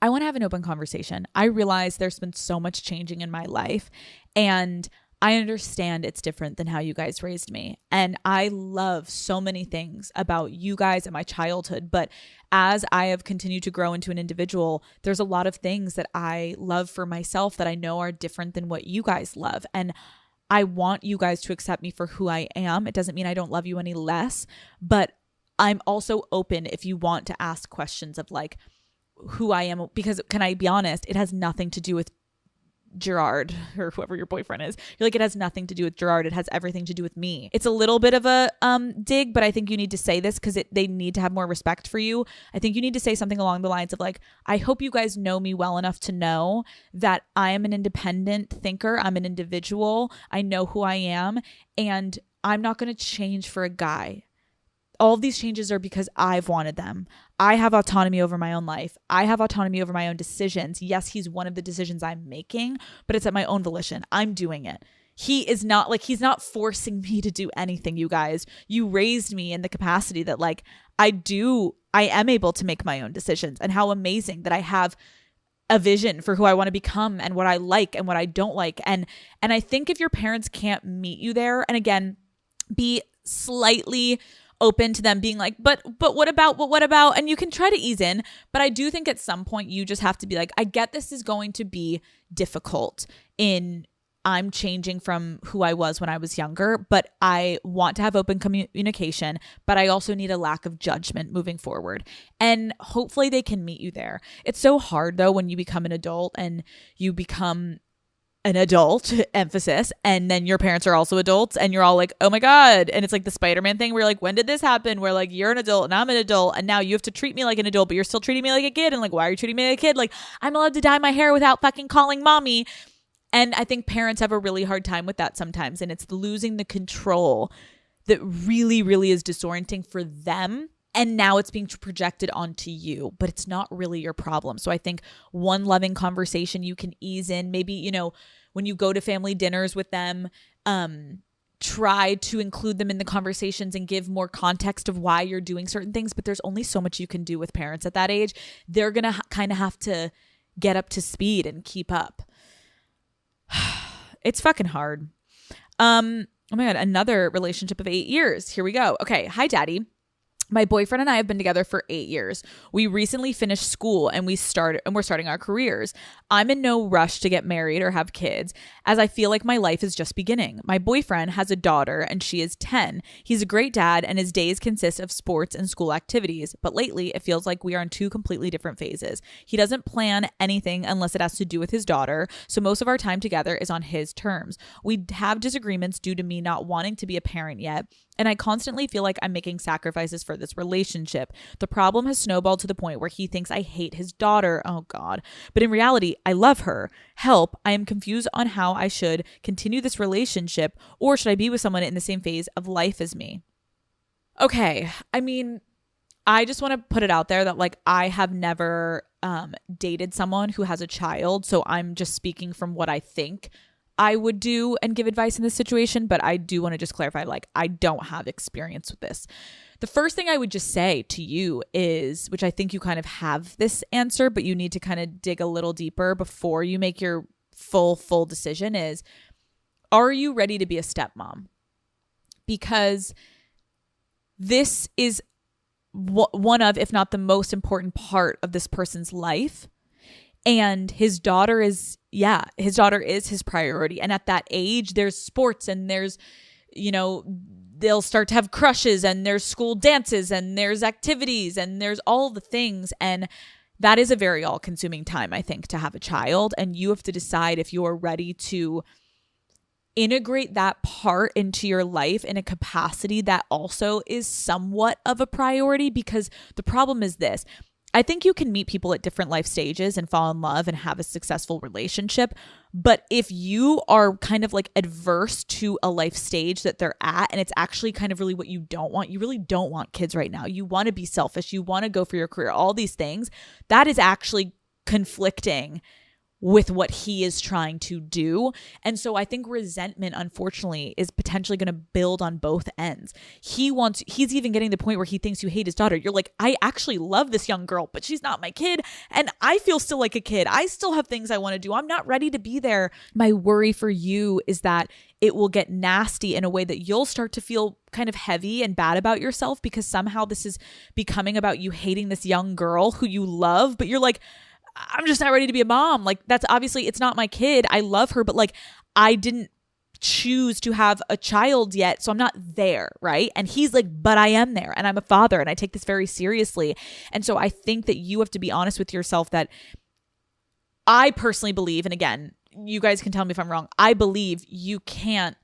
I want to have an open conversation. I realize there's been so much changing in my life, and I understand it's different than how you guys raised me. And I love so many things about you guys and my childhood. But as I have continued to grow into an individual, there's a lot of things that I love for myself that I know are different than what you guys love. And I want you guys to accept me for who I am. It doesn't mean I don't love you any less, but I'm also open if you want to ask questions of like, who I am, because can I be honest, it has nothing to do with Gerard or whoever your boyfriend is. You're like, it has nothing to do with Gerard. It has everything to do with me. It's a little bit of a dig, but I think you need to say this because they need to have more respect for you. I think you need to say something along the lines of like, I hope you guys know me well enough to know that I am an independent thinker. I'm an individual. I know who I am, and I'm not going to change for a guy. All of these changes are because I've wanted them. I have autonomy over my own life. I have autonomy over my own decisions. Yes, he's one of the decisions I'm making, but it's at my own volition. I'm doing it. He's not forcing me to do anything, you guys. You raised me in the capacity that like, I am able to make my own decisions, and how amazing that I have a vision for who I want to become and what I like and what I don't like. And I think if your parents can't meet you there, and again, be slightly open to them being like, but what about, and you can try to ease in, but I do think at some point you just have to be like, I get this is going to be difficult I'm changing from who I was when I was younger, but I want to have open communication, but I also need a lack of judgment moving forward. And hopefully they can meet you there. It's so hard though when you become an adult and you become an adult, emphasis, and then your parents are also adults and you're all like, oh my God. And it's like the Spider-Man thing where you're like, when did this happen? Where like, you're an adult and I'm an adult and now you have to treat me like an adult, but you're still treating me like a kid. And like, why are you treating me like a kid? Like, I'm allowed to dye my hair without fucking calling mommy. And I think parents have a really hard time with that sometimes. And it's losing the control that really, really is disorienting for them. And now it's being projected onto you, but it's not really your problem. So I think one loving conversation you can ease in, maybe, you know, when you go to family dinners with them, try to include them in the conversations and give more context of why you're doing certain things. But there's only so much you can do with parents at that age. They're going to kind of have to get up to speed and keep up. It's fucking hard. Oh my God, another relationship of 8 years. Here we go. Okay. Hi, Daddy. My boyfriend and I have been together for 8 years. We recently finished school and we're starting our careers. I'm in no rush to get married or have kids, as I feel like my life is just beginning. My boyfriend has a daughter and she is 10. He's a great dad and his days consist of sports and school activities, but lately it feels like we are in two completely different phases. He doesn't plan anything unless it has to do with his daughter, so most of our time together is on his terms. We have disagreements due to me not wanting to be a parent yet, and I constantly feel like I'm making sacrifices for this relationship. The problem has snowballed to the point where he thinks I hate his daughter. Oh God. But in reality, I love her. Help. I am confused on how I should continue this relationship, or should I be with someone in the same phase of life as me? Okay. I mean, I just want to put it out there that like I have never dated someone who has a child. So I'm just speaking from what I think I would do and give advice in this situation, but I do want to just clarify, like, I don't have experience with this. The first thing I would just say to you is, which I think you kind of have this answer, but you need to kind of dig a little deeper before you make your full decision, is, are you ready to be a stepmom? Because this is one of, if not the most important part of this person's life. And his daughter is his priority. And at that age, there's sports and there's, you know, they'll start to have crushes and there's school dances and there's activities and there's all the things. And that is a very all-consuming time, I think, to have a child. And you have to decide if you're ready to integrate that part into your life in a capacity that also is somewhat of a priority. Because the problem is this. I think you can meet people at different life stages and fall in love and have a successful relationship. But if you are kind of like adverse to a life stage that they're at, and it's actually kind of really what you don't want, you really don't want kids right now. You want to be selfish. You want to go for your career, all these things. That is actually conflicting with what he is trying to do. And so I think resentment, unfortunately, is potentially going to build on both ends. He's even getting to the point where he thinks you hate his daughter. You're like, I actually love this young girl, but she's not my kid. And I feel still like a kid. I still have things I want to do. I'm not ready to be there. My worry for you is that it will get nasty in a way that you'll start to feel kind of heavy and bad about yourself, because somehow this is becoming about you hating this young girl who you love, but you're like, I'm just not ready to be a mom. Like, that's obviously, it's not my kid. I love her, but like, I didn't choose to have a child yet, so I'm not there, right? And he's like, but I am there, and I'm a father, and I take this very seriously. And so I think that you have to be honest with yourself that I personally believe, and again, you guys can tell me if I'm wrong, I believe you can't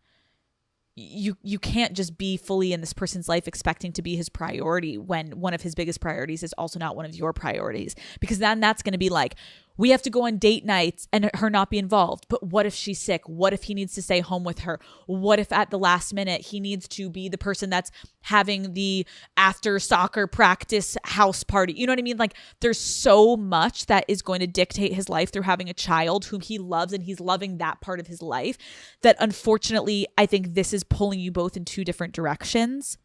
just be fully in this person's life expecting to be his priority when one of his biggest priorities is also not one of your priorities. Because then that's going to be like, we have to go on date nights and her not be involved. But what if she's sick? What if he needs to stay home with her? What if at the last minute he needs to be the person that's having the after soccer practice house party? You know what I mean? Like, there's so much that is going to dictate his life through having a child whom he loves, and he's loving that part of his life, that unfortunately, I think this is pulling you both in two different directions.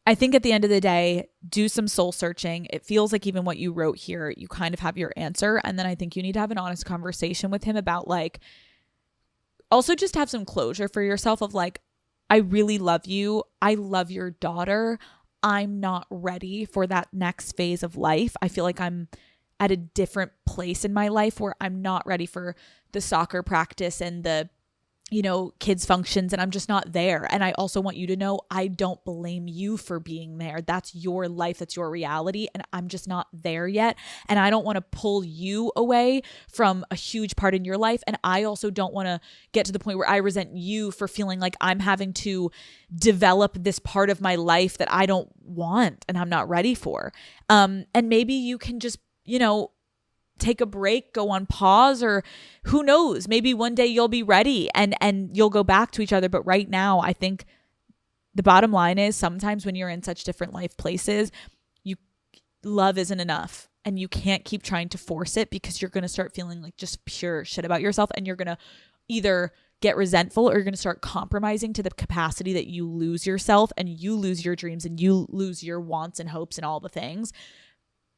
I think at the end of the day, do some soul searching. It feels like even what you wrote here, you kind of have your answer. And then I think you need to have an honest conversation with him about like, also just have some closure for yourself of like, I really love you. I love your daughter. I'm not ready for that next phase of life. I feel like I'm at a different place in my life where I'm not ready for the soccer practice and the, you know, kids functions, and I'm just not there. And I also want you to know I don't blame you for being there. That's your life. That's your reality. And I'm just not there yet. And I don't want to pull you away from a huge part in your life. And I also don't want to get to the point where I resent you for feeling like I'm having to develop this part of my life that I don't want and I'm not ready for. And maybe you can just, you know, take a break, go on pause, or who knows, maybe one day you'll be ready and you'll go back to each other. But right now, I think the bottom line is sometimes when you're in such different life places, love isn't enough and you can't keep trying to force it because you're going to start feeling like just pure shit about yourself, and you're going to either get resentful or you're going to start compromising to the capacity that you lose yourself and you lose your dreams and you lose your wants and hopes and all the things,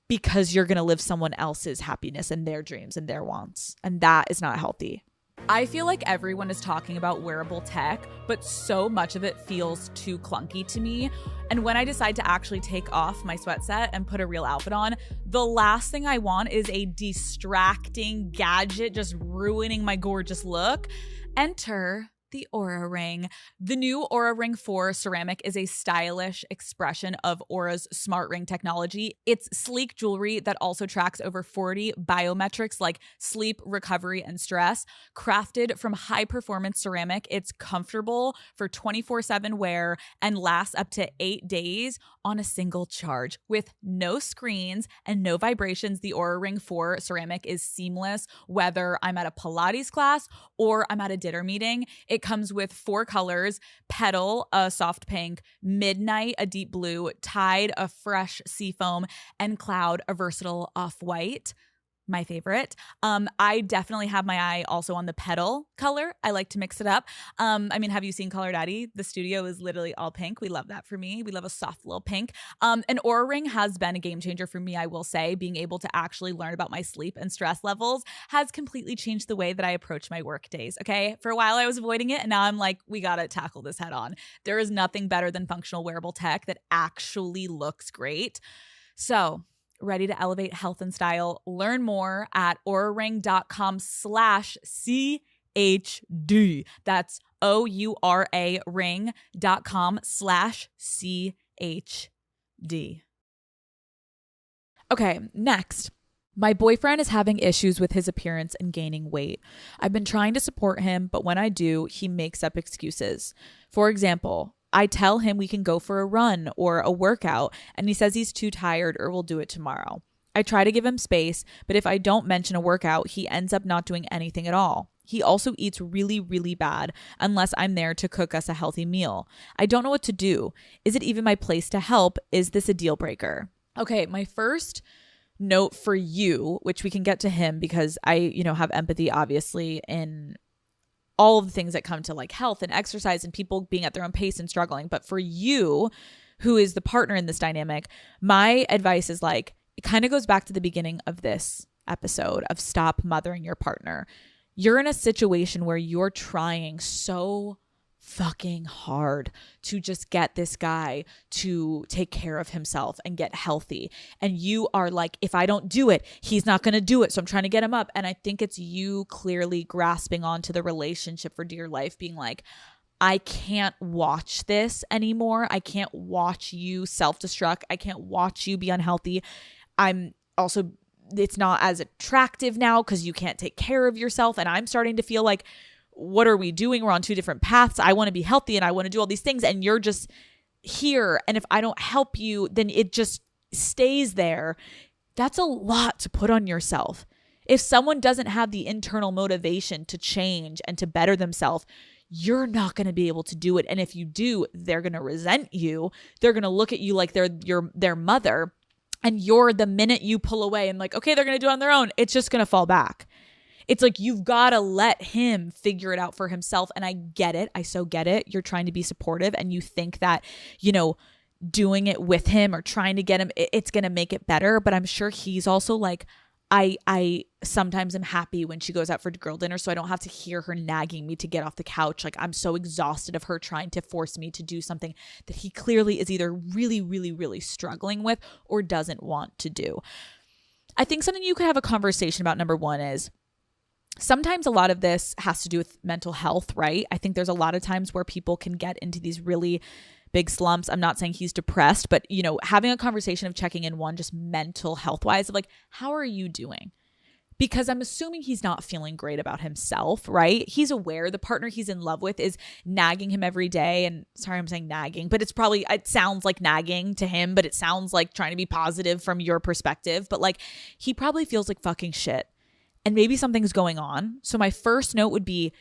because you're going to live someone else's happiness and their dreams and their wants. And that is not healthy. I feel like everyone is talking about wearable tech, but so much of it feels too clunky to me. And when I decide to actually take off my sweat set and put a real outfit on, the last thing I want is a distracting gadget just ruining my gorgeous look. Enter the Oura Ring. The new Oura Ring 4 ceramic is a stylish expression of Oura's smart ring technology. It's sleek jewelry that also tracks over 40 biometrics like sleep, recovery, and stress. Crafted from high-performance ceramic, it's comfortable for 24/7 wear and lasts up to 8 days on a single charge. With no screens and no vibrations, the Oura Ring 4 ceramic is seamless whether I'm at a Pilates class or I'm at a dinner meeting. It comes with 4 colors: Petal, a soft pink; Midnight, a deep blue; Tide, a fresh seafoam; and Cloud, a versatile off-white. My favorite. I definitely have my eye also on the Petal color. I like to mix it up. I mean, have you seen Color Daddy? The studio is literally all pink. We love that for me. We love a soft little pink. An Oura Ring has been a game changer for me, I will say. Being able to actually learn about my sleep and stress levels has completely changed the way that I approach my work days, okay? For a while I was avoiding it, and now I'm like, we gotta tackle this head on. There is nothing better than functional wearable tech that actually looks great. So, ready to elevate health and style? Learn more at ouraring.com/CHD. That's OURA ring.com/CHD. Okay, next. My boyfriend is having issues with his appearance and gaining weight. I've been trying to support him, but when I do, he makes up excuses. For example, I tell him we can go for a run or a workout, and he says he's too tired or will do it tomorrow. I try to give him space, but if I don't mention a workout, he ends up not doing anything at all. He also eats really, really bad unless I'm there to cook us a healthy meal. I don't know what to do. Is it even my place to help? Is this a deal breaker? Okay, my first note for you, which we can get to him because I, have empathy obviously in all of the things that come to like health and exercise and people being at their own pace and struggling. But for you, who is the partner in this dynamic, my advice is like, it kind of goes back to the beginning of this episode of stop mothering your partner. You're in a situation where you're trying so fucking hard to just get this guy to take care of himself and get healthy. And you are like, if I don't do it, he's not going to do it. So I'm trying to get him up. And I think it's you clearly grasping onto the relationship for dear life, being like, I can't watch this anymore. I can't watch you self-destruct. I can't watch you be unhealthy. It's not as attractive now because you can't take care of yourself. And I'm starting to feel like, what are we doing? We're on 2 different paths. I want to be healthy and I want to do all these things. And you're just here. And if I don't help you, then it just stays there. That's a lot to put on yourself. If someone doesn't have the internal motivation to change and to better themselves, you're not going to be able to do it. And if you do, they're going to resent you. They're going to look at you like they're their mother. And you're, the minute you pull away and like, okay, they're going to do it on their own, it's just going to fall back. It's like, you've got to let him figure it out for himself. And I get it. I so get it. You're trying to be supportive and you think that, doing it with him or trying to get him, it's going to make it better. But I'm sure he's also like, I sometimes am happy when she goes out for girl dinner, so I don't have to hear her nagging me to get off the couch. Like, I'm so exhausted of her trying to force me to do something that he clearly is either really, really, really struggling with or doesn't want to do. I think something you could have a conversation about, number one, is sometimes a lot of this has to do with mental health, right? I think there's a lot of times where people can get into these really big slumps. I'm not saying he's depressed, but, you know, having a conversation of checking in, one, just mental health wise, of like, how are you doing? Because I'm assuming he's not feeling great about himself, right? He's aware the partner he's in love with is nagging him every day. And sorry, I'm saying nagging, but it sounds like nagging to him, but it sounds like trying to be positive from your perspective. But like, he probably feels like fucking shit. And maybe something's going on. So my first note would be,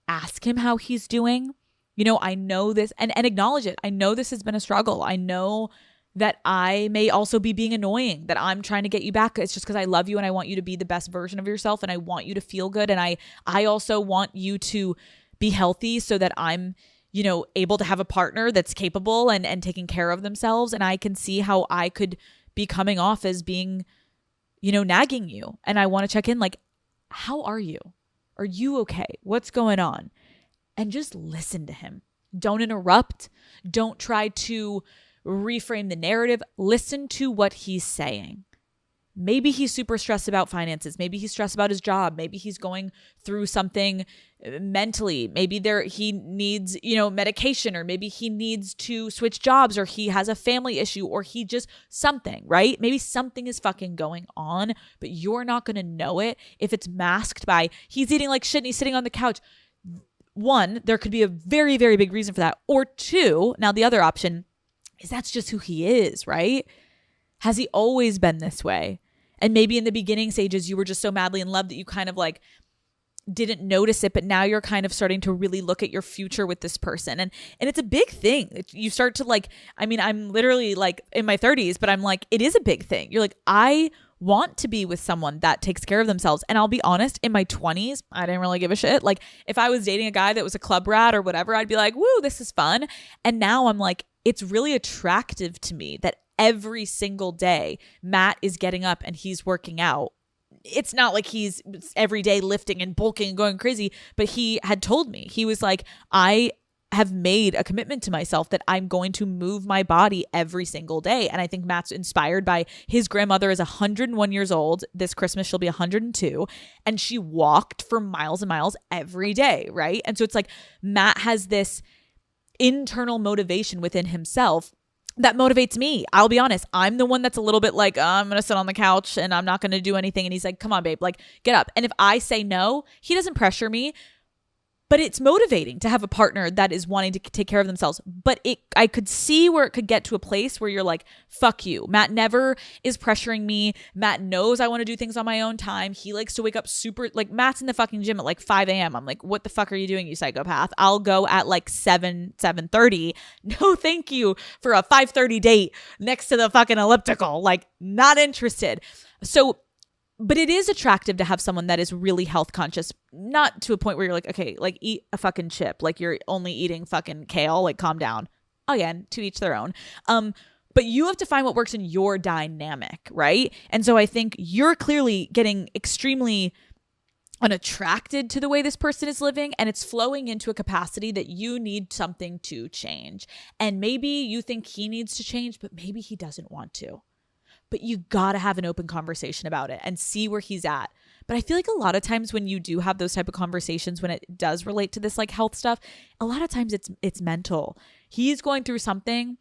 ask him how he's doing. You know, I know this, and acknowledge it. I know this has been a struggle. I know that I may also be being annoying, that I'm trying to get you back. It's just because I love you and I want you to be the best version of yourself and I want you to feel good. And I also want you to be healthy so that I'm, you know, able to have a partner that's capable and taking care of themselves. And I can see how I could be coming off as being, you know, nagging you. And I want to check in, like, how are you? Are you okay? What's going on? And just listen to him. Don't interrupt. Don't try to reframe the narrative. Listen to what he's saying. Maybe he's super stressed about finances. Maybe he's stressed about his job. Maybe he's going through something mentally. Maybe he needs, you know, medication, or maybe he needs to switch jobs, or he has a family issue, or he just something, right? Maybe something is fucking going on, but you're not going to know it if it's masked by he's eating like shit and he's sitting on the couch. One, there could be a very, very big reason for that. Or two, now the other option is that's just who he is, right? Has he always been this way? And maybe in the beginning stages, you were just so madly in love that you kind of like didn't notice it, but now you're kind of starting to really look at your future with this person. And it's a big thing. You start to like, I mean, I'm literally like in my 30s, but I'm like, it is a big thing. You're like, I want to be with someone that takes care of themselves. And I'll be honest, in my 20s, I didn't really give a shit. Like, if I was dating a guy that was a club rat or whatever, I'd be like, woo, this is fun. And now I'm like, it's really attractive to me that every single day Matt is getting up and he's working out. It's not like he's every day lifting and bulking and going crazy, but he had told me, he was like, I have made a commitment to myself that I'm going to move my body every single day. And I think Matt's inspired by his grandmother is 101 years old. This Christmas, she'll be 102. And she walked for miles and miles every day, right? And so it's like Matt has this internal motivation within himself that motivates me. I'll be honest. I'm the one that's a little bit like, I'm going to sit on the couch and I'm not going to do anything. And he's like, come on, babe, like get up. And if I say no, he doesn't pressure me, but it's motivating to have a partner that is wanting to take care of themselves. But I could see where it could get to a place where you're like, fuck you. Matt never is pressuring me. Matt knows I want to do things on my own time. He likes to wake up super, like Matt's in the fucking gym at like 5 a.m. I'm like, what the fuck are you doing, you psychopath? I'll go at like 7:30. No, thank you for a 5:30 date next to the fucking elliptical. Like, not interested. So, but it is attractive to have someone that is really health conscious, not to a point where you're like, okay, like eat a fucking chip, like you're only eating fucking kale, like calm down. Again, to each their own. But you have to find what works in your dynamic, right? And so I think you're clearly getting extremely unattracted to the way this person is living, and it's flowing into a capacity that you need something to change. And maybe you think he needs to change, but maybe he doesn't want to. But you gotta have an open conversation about it and see where he's at. But I feel like a lot of times when you do have those type of conversations, when it does relate to this like health stuff, a lot of times it's mental. He's going through something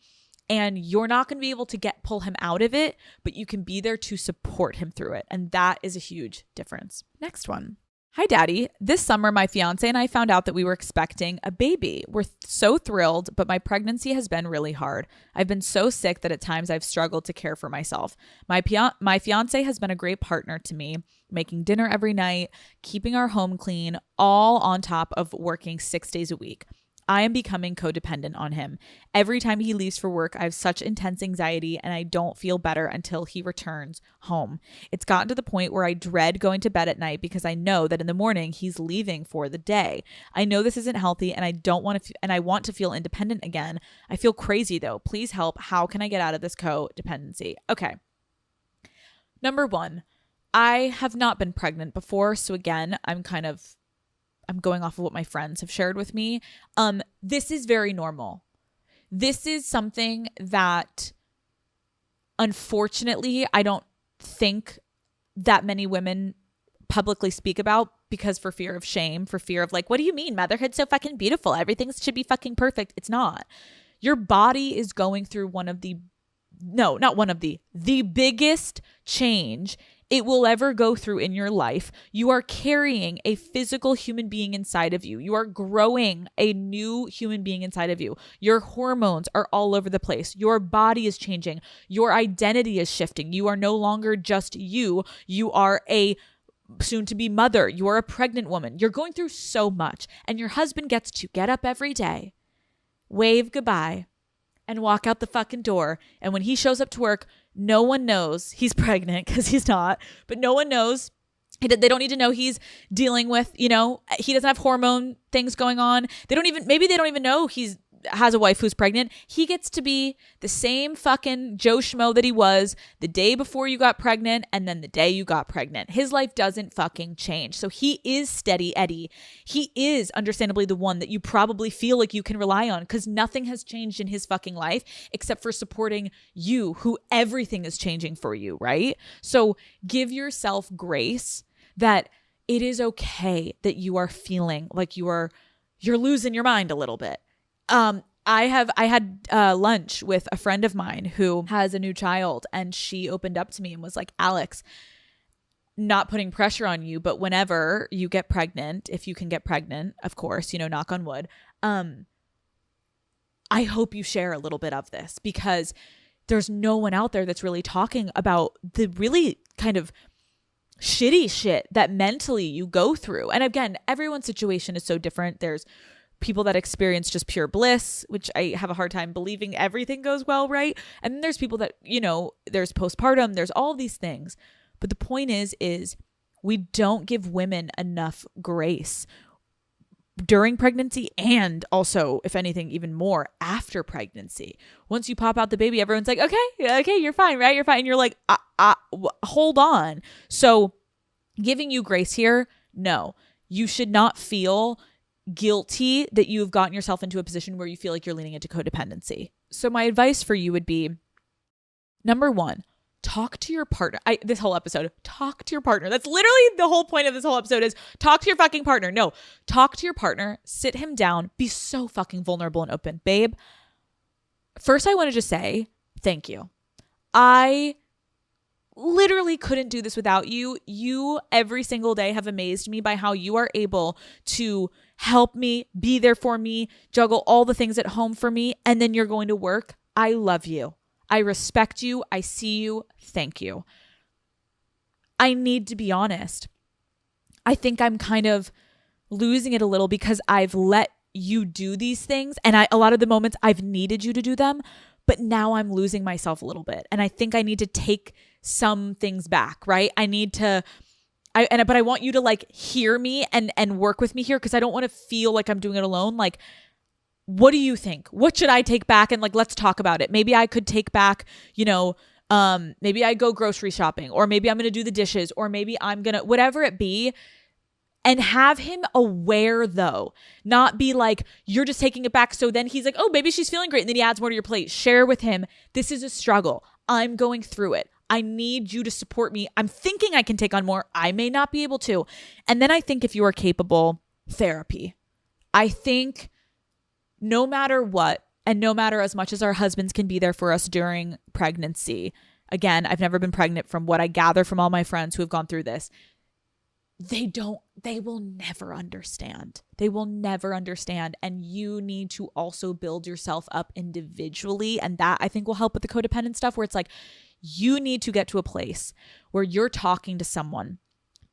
and you're not going to be able to pull him out of it, but you can be there to support him through it. And that is a huge difference. Next one. Hi, Daddy. This summer, my fiance and I found out that we were expecting a baby. We're so thrilled, but my pregnancy has been really hard. I've been so sick that at times I've struggled to care for myself. My fiance has been a great partner to me, making dinner every night, keeping our home clean, all on top of working 6 days a week. I am becoming codependent on him. Every time he leaves for work, I have such intense anxiety and I don't feel better until he returns home. It's gotten to the point where I dread going to bed at night because I know that in the morning he's leaving for the day. I know this isn't healthy and I don't want to and I want to feel independent again. I feel crazy though. Please help. How can I get out of this codependency? Okay. Number 1, I have not been pregnant before. So again, I'm going off of what my friends have shared with me. This is very normal. This is something that, unfortunately, I don't think that many women publicly speak about because for fear of shame, for fear of like, what do you mean? Motherhood's so fucking beautiful. Everything should be fucking perfect. It's not. Your body is going through the biggest change it will ever go through in your life. You are carrying a physical human being inside of you. You are growing a new human being inside of you. Your hormones are all over the place. Your body is changing. Your identity is shifting. You are no longer just you. You are a soon to be mother. You are a pregnant woman. You're going through so much. And your husband gets to get up every day, wave goodbye, and walk out the fucking door. And when he shows up to work, no one knows he's pregnant because he's not, but no one knows. They don't need to know he's dealing with, he doesn't have hormone things going on. Maybe they don't even know he's has a wife who's pregnant. He gets to be the same fucking Joe Schmo that he was the day before you got pregnant and then the day you got pregnant. His life doesn't fucking change. So he is steady Eddie. He is understandably the one that you probably feel like you can rely on because nothing has changed in his fucking life except for supporting you, who everything is changing for you, right? So give yourself grace that it is okay that you are feeling like you're losing your mind a little bit. I had lunch with a friend of mine who has a new child, and she opened up to me and was like, Alex, not putting pressure on you, but whenever you get pregnant, if you can get pregnant, of course, knock on wood, I hope you share a little bit of this because there's no one out there that's really talking about the really kind of shitty shit that mentally you go through. And again, everyone's situation is so different. There's people that experience just pure bliss, which I have a hard time believing everything goes well, right? And then there's people that, there's postpartum, there's all these things. But the point is we don't give women enough grace during pregnancy and also, if anything, even more after pregnancy. Once you pop out the baby, everyone's like, okay, you're fine, right? You're fine. And you're like, hold on. So giving you grace here, no, you should not feel guilty that you've gotten yourself into a position where you feel like you're leaning into codependency. So my advice for you would be, number 1, talk to your partner. This whole episode, talk to your partner. That's literally the whole point of this whole episode is talk to your fucking partner. No, talk to your partner, sit him down, be so fucking vulnerable and open. Babe, first I want to just say thank you. I literally couldn't do this without you. You every single day have amazed me by how you are able to help me, be there for me, juggle all the things at home for me, and then you're going to work. I love you. I respect you. I see you. Thank you. I need to be honest. I think I'm kind of losing it a little because I've let you do these things, and a lot of the moments I've needed you to do them, but now I'm losing myself a little bit. And I think I need to take some things back, right? But I want you to like hear me and work with me here because I don't want to feel like I'm doing it alone. Like, what do you think? What should I take back? And like, let's talk about it. Maybe I could take back, maybe I go grocery shopping, or maybe I'm going to do the dishes, or maybe I'm going to, whatever it be. And have him aware though, not be like, you're just taking it back. So then he's like, oh, maybe she's feeling great. And then he adds more to your plate. Share with him. This is a struggle. I'm going through it. I need you to support me. I'm thinking I can take on more. I may not be able to. And then I think if you are capable, therapy. I think no matter what, and no matter as much as our husbands can be there for us during pregnancy, again, I've never been pregnant from what I gather from all my friends who have gone through this. They will never understand. They will never understand. And you need to also build yourself up individually. And that I think will help with the codependent stuff where it's like, you need to get to a place where you're talking to someone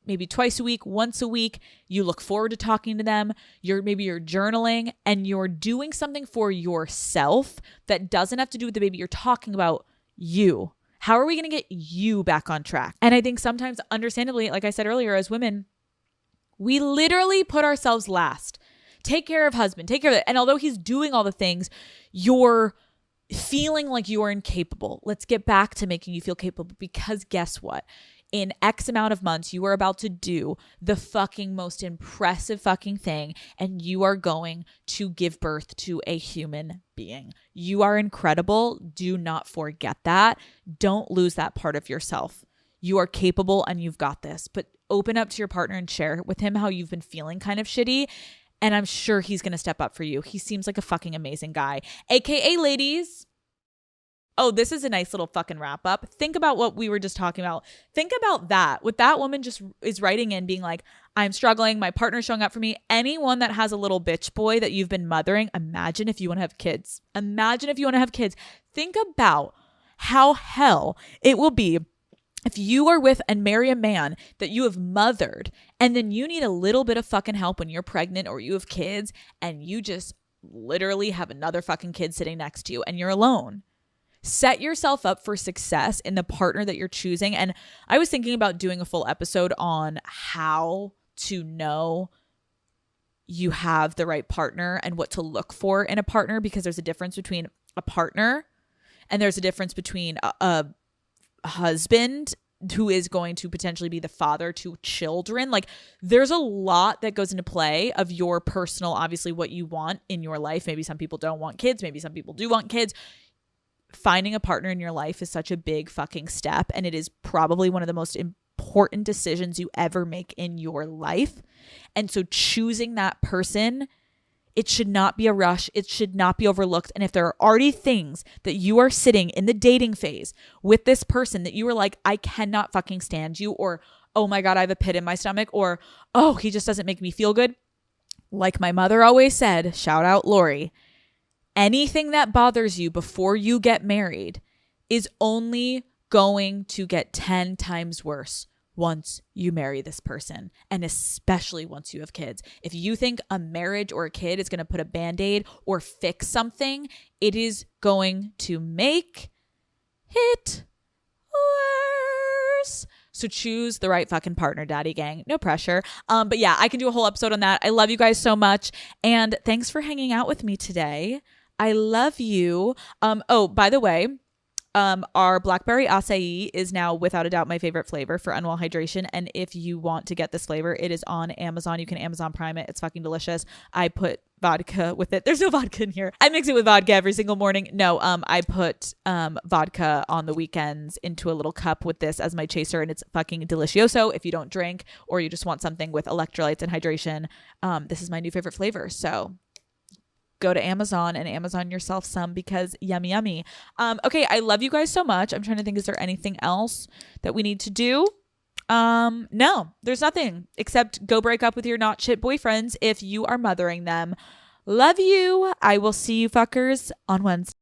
maybe twice a week, once a week. You look forward to talking to them. Maybe you're journaling and you're doing something for yourself that doesn't have to do with the baby. You're talking about you. How are we going to get you back on track? And I think sometimes, understandably, like I said earlier, as women, we literally put ourselves last. Take care of husband, take care of it. And although he's doing all the things, you're feeling like you are incapable. Let's get back to making you feel capable, because guess what? In X amount of months, you are about to do the fucking most impressive fucking thing, and you are going to give birth to a human being. You are incredible. Do not forget that. Don't lose that part of yourself. You are capable and you've got this. But open up to your partner and share with him how you've been feeling kind of shitty. And I'm sure he's going to step up for you. He seems like a fucking amazing guy. AKA ladies. Oh, this is a nice little fucking wrap up. Think about what we were just talking about. Think about that. What that woman just is writing in, being like, I'm struggling. My partner's showing up for me. Anyone that has a little bitch boy that you've been mothering, imagine if you want to have kids. Imagine if you want to have kids. Think about how hell it will be if you are with and marry a man that you have mothered, and then you need a little bit of fucking help when you're pregnant or you have kids, and you just literally have another fucking kid sitting next to you and you're alone. Set yourself up for success in the partner that you're choosing. And I was thinking about doing a full episode on how to know you have the right partner and what to look for in a partner, because there's a difference between a partner and there's a difference between a husband who is going to potentially be the father to children. Like, there's a lot that goes into play of your personal, obviously, what you want in your life. Maybe some people don't want kids. Maybe some people do want kids. Finding a partner in your life is such a big fucking step, and it is probably one of the most important decisions you ever make in your life. And so choosing that person, it should not be a rush. It should not be overlooked. And if there are already things that you are sitting in the dating phase with this person that you were like, I cannot fucking stand you, or, oh my God, I have a pit in my stomach, or, oh, he just doesn't make me feel good. Like my mother always said, shout out Lori, anything that bothers you before you get married is only going to get 10 times worse once you marry this person, and especially once you have kids. If you think a marriage or a kid is going to put a band-aid or fix something, it is going to make it worse. So choose the right fucking partner, daddy gang. No pressure. But yeah, I can do a whole episode on that. I love you guys so much. And thanks for hanging out with me today. I love you. Oh, by the way, our blackberry acai is now without a doubt my favorite flavor for unwell hydration. And if you want to get this flavor, it is on Amazon. You can Amazon Prime it. It's fucking delicious. I put vodka with it. There's no vodka in here. I mix it with vodka every single morning. No, I put vodka on the weekends into a little cup with this as my chaser, and it's fucking delicioso. If you don't drink or you just want something with electrolytes and hydration, this is my new favorite flavor. So go to Amazon and Amazon yourself some, because yummy, yummy. Okay, I love you guys so much. I'm trying to think, is there anything else that we need to do? No, there's nothing except go break up with your not shit boyfriends if you are mothering them. Love you. I will see you fuckers on Wednesday.